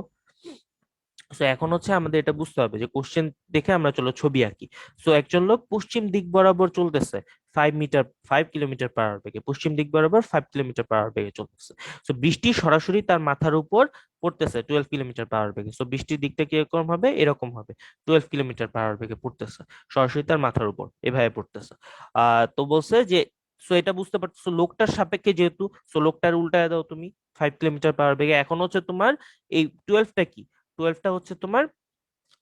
সো এখন হচ্ছে আমাদের এটা বুঝতে হবে যে কোশ্চেন দেখে আমরা চলো ছবি আঁকি। সো একজন লোক পশ্চিম দিক বরাবর চলতেছে 5 কিলোমিটার পার আওয়ার বেগে, পশ্চিম দিক বরাবর 5 কিলোমিটার পার আওয়ার বেগে চলতেছে। সো বৃষ্টি সরাসরি তার মাথার উপর পড়তেছে 12 কিলোমিটার পার আওয়ার বেগে। সো বৃষ্টির দিকটা কিরকম হবে, এরকম হবে, 12 কিলোমিটার পার আওয়ার বেগে পড়তেছে, সরাসরি তার মাথার উপর এভাবে পড়তেছে। তো বলছে যে, সো এটা বুঝতে পারছো লোকটার সাপেক্ষে যেহেতু, সো লোকটার উল্টায় দাও তুমি, 5 কিলোমিটার পার আওয়ার বেগে। এখন হচ্ছে তোমার এই 12টা কি, 12টা হচ্ছে তোমার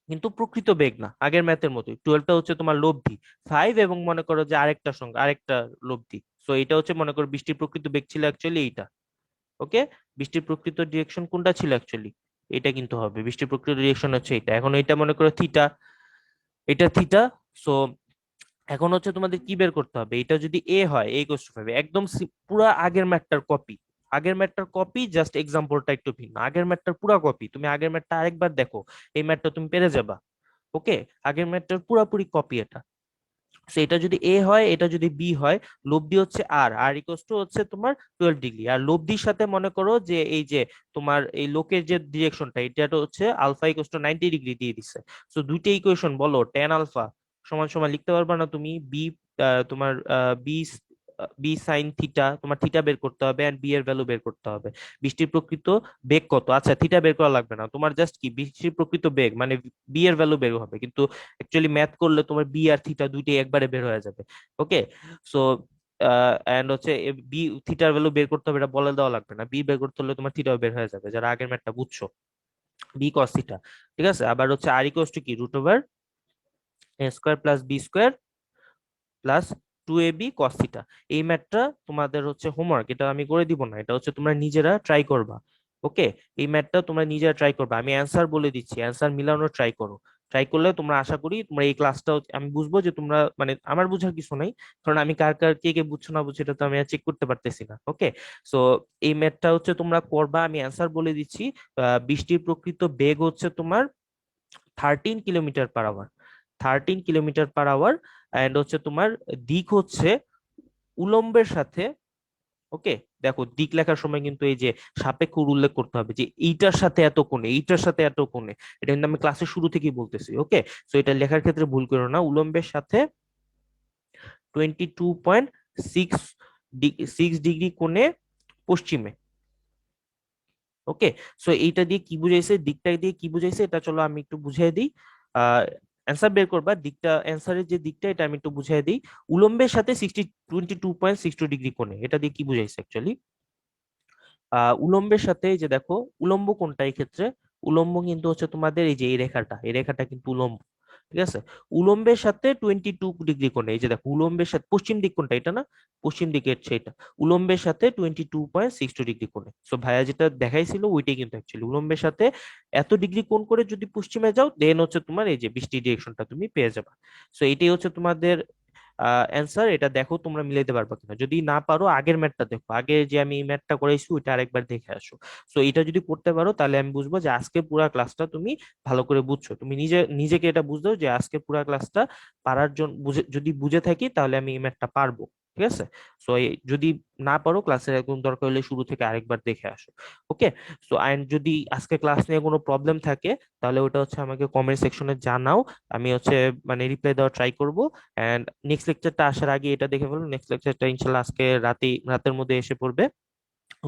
কিন্তু প্রকৃত বেগ না, আগের ম্যাথের মতোই 12টা হচ্ছে তোমার লব্ধি, 5 এবং মনে করো যে আরেকটা সংখ্যা, আরেকটা লব্ধি। সো এটা হচ্ছে মনে করো বৃষ্টির প্রকৃত বেগ ছিল অ্যাকচুয়ালি এইটা। ওকে, বৃষ্টির প্রকৃত ডিরেকশন কোনটা ছিল অ্যাকচুয়ালি, এটা কিন্তু হবে বৃষ্টির প্রকৃত ডিরেকশন হচ্ছে এটা। এখন এটা মনে করো থিটা, এটা থিটা। সো এখন হচ্ছে তোমাদের কি বের করতে হবে, এটা যদি এ হয়, এ ইকুয়ালস টু 5, একদম পুরো আগের ম্যাথটার কপি, আগের ম্যাথটার কপি, জাস্ট এক্সাম্পলটা একটু ভিন্ন, আগের ম্যাথটার পুরো কপি, তুমি আগের ম্যাথটা আরেকবার দেখো, এই ম্যাথটা তুমি পেরে যাবা। ওকে, আগের ম্যাথটার পুরাপুরি কপি এটা। So এটা যদি এ হয়, এটা যদি বি হয়, লব্ধি হচ্ছে আর, আর ইকুয়ালস টু হচ্ছে তোমার 12 ডিগ্রি, আর লব্ধির সাথে মনে করো যে এই যে তোমার এই লোকের যে ডিরেকশনটা, এটা হচ্ছে আলফা ইকুয়ালস টু 90 ডিগ্রি দিয়ে দিচ্ছে। সো দুইটা ইকুয়েশন বলো, টেন আলফা সমান সমান লিখতে পারবা না তুমি, বি তোমার বি বি সাইন থিটা, তোমার থিটা বের করতে হবে এন্ড বি এর ভ্যালু বের করতে হবে। বৃষ্টির প্রকৃত বেগ কত, আচ্ছা থিটা বের করা লাগবে না, তোমার জাস্ট কি বৃষ্টির প্রকৃত বেগ মানে বি এর ভ্যালু বের হবে, কিন্তু অ্যাকচুয়ালি ম্যাথ করলে তোমার বি আর থিটা দুইটাই একবারে বের হয়ে যাবে। ওকে, সো এন্ড হচ্ছে বি থিটার ভ্যালু বের করতে হবে, এটা বলে দেওয়া লাগবে না, বি বের করতে হলে তোমার থিটাও বের হয়ে যাবে, যারা আগের ম্যাথটা বুঝছো। বি কস থিটা, ঠিক আছে। আবার হচ্ছে আর ইকুয়ালস টু কি root over A square plus B square plus 2ab cos theta. এই ম্যাথটা তোমাদের হচ্ছে হোমওয়ার্ক, এটা আমি করে দিব না, এটা হচ্ছে তোমরা নিজেরা ট্রাই করবা। ওকে, এই ম্যাথটা তোমরা নিজেরা ট্রাই করবা, আমি অ্যান্সার বলে দিচ্ছি, অ্যান্সার মিলানোর ট্রাই করো। ট্রাই করলে তোমরা আশা করি তোমরা এই ক্লাসটা আমি বুঝবো যে তোমরা মানে আমার বুঝার কিছু নাই, কারণ আমি কার কার কে কে বুঝছো না বুঝছো এটা তো আমি চেক করতে পারতেছি না। ওকে, সো এই ম্যাথটা হচ্ছে তোমরা করবা, আমি অ্যান্সার বলে দিচ্ছি। বৃষ্টির প্রকৃত বেগ হচ্ছে তোমার 13 kilometre per hour, 13 kilometre per hour. And হচ্ছে তোমার দিক হচ্ছে উলম্বের সাথে, ওকে, দেখো দিক লেখার সময় কিন্তু এই যে সাপেক্ষ উল্লেখ করতে হবে যে এইটার সাথে এত কোণে, এইটার সাথে এত কোণে, এটা কিন্তু আমি ক্লাসের শুরু থেকেই বলতেছি। ওকে, সো এটা লেখার ক্ষেত্রে ভুল করো না, উলম্বের সাথে 22.6 ডিগ্রি কোণে পশ্চিমে। ওকে, সো এইটা দিয়ে কি বুঝাইছে, দিকটা দিয়ে কি বুঝাইছে এটা চলো আমি একটু বুঝিয়ে দিই। অ্যান্সার বের করবা, দিকটা অ্যান্সারের যে দিকটা এটা আমি একটু বুঝিয়ে দিই। উলম্বের সাথে 22.62 ডিগ্রি কোণে, এটা দিয়ে কি বুঝাইছে অ্যাকচুয়ালি। উলম্বের সাথে এই যে দেখো, উলম্ব কোনটা এই ক্ষেত্রে, উলম্ব কিন্তু হচ্ছে তোমাদের এই যে এই রেখাটা, এই রেখাটা কিন্তু উলম্ব, ঠিক আছে। উলম্বের সাথে 22 ডিগ্রি কোণে, এই যে দেখো উলম্বের সাথে পশ্চিম দিক কোনটা, এটা না, পশ্চিম দিকে হচ্ছে এটা, উলম্বের সাথে 22.62 ডিগ্রি কোণে। সো ভাইয়া যেটা দেখাইছিল ওইটাই কিন্তু অ্যাকচুয়ালি উলম্বের সাথে এত ডিগ্রি কোণ করে যদি পশ্চিমে যাও দেন হচ্ছে তোমার এই যে বৃষ্টির ডিরেকশনটা তুমি পেয়ে যাবে। সো এটাই হচ্ছে তোমাদের অ্যান্সার। এটা দেখো তোমরা মিলাইতে পারবা কিনা, যদি না পারো আগের ম্যাথটা দেখো, আগে যে আমি ম্যাথটা করাইছি ওইটা আরেকবার দেখে আসো। সো এটা যদি করতে পারো তাহলে আমি বুঝবো যে আজকে পুরো ক্লাসটা তুমি ভালো করে বুঝছো, তুমি নিজে নিজেকে এটা বুঝ দাও যে আজকে পুরো ক্লাসটা পারার জন্য যদি বুঝে থাকি তাহলে আমি এই ম্যাথটা পারবো। ঠিক আছে, সো যদি না পারো ক্লাসের একদম দরকার হলে শুরু থেকে আরেকবার দেখে আসো। ওকে, সো এন্ড যদি আজকে ক্লাস নিয়ে কোনো প্রবলেম থাকে তাহলে ওটা হচ্ছে আমাকে কমেন্ট সেকশনে জানাও, আমি হচ্ছে মানে রিপ্লাই দেওয়ার ট্রাই করব। এন্ড নেক্সট লেকচারটা আসার আগে এটা দেখে ফেলো, নেক্সট লেকচারটা ইনশাল্লাহ আজকে রাতের মধ্যে এসে পড়বে।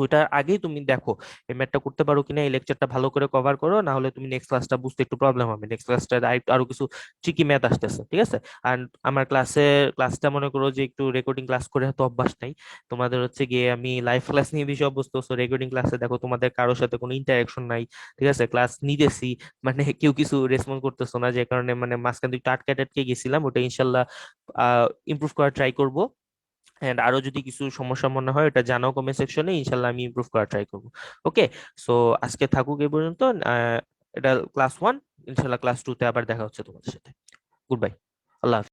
ওইটার আগেই তুমি দেখো এই ম্যাথটা করতে পারো কিনা, এই লেকচারটা ভালো করে কভার করো, না হলে তুমি নেক্সট ক্লাসটা বুঝতে একটু প্রবলেম হবে, নেক্সট ক্লাসটা আরো কিছু ট্রিকি ম্যাথ আসতেছে। ঠিক আছে, আর আমার ক্লাসটা মনে করো যে একটু রেকর্ডিং ক্লাস করে তো অভ্যাস নাই, তোমাদের হচ্ছে গিয়ে আমি লাইভ ক্লাস নিয়ে বেশি অভ্যস্ত, সো রেকর্ডিং ক্লাসে দেখো তোমাদের কারোর সাথে কোনো ইন্টারাকশন নাই। ঠিক আছে, ক্লাস নিতেছি মানে কেউ কিছু রেসপন্স করতেছো না, যে কারণে মানে মাঝখান থেকে একটু আটকে আটকে গেছিলাম, ওটা ইনশাল্লাহ ইমপ্রুভ করার ট্রাই করব। এন্ড আরো যদি কিছু সমস্যা মনে হয় এটা জানাও কমেন্ট সেকশনে, ইনশাল্লাহ আমি ইমপ্রুভ করার ট্রাই করবো। ওকে, সো আজকে থাকুক এই পর্যন্ত। এটা ক্লাস 1, ইনশাল্লাহ ক্লাস 2 তে আবার দেখা হচ্ছে তোমাদের সাথে। গুড বাই, আল্লাহ হাফেজ।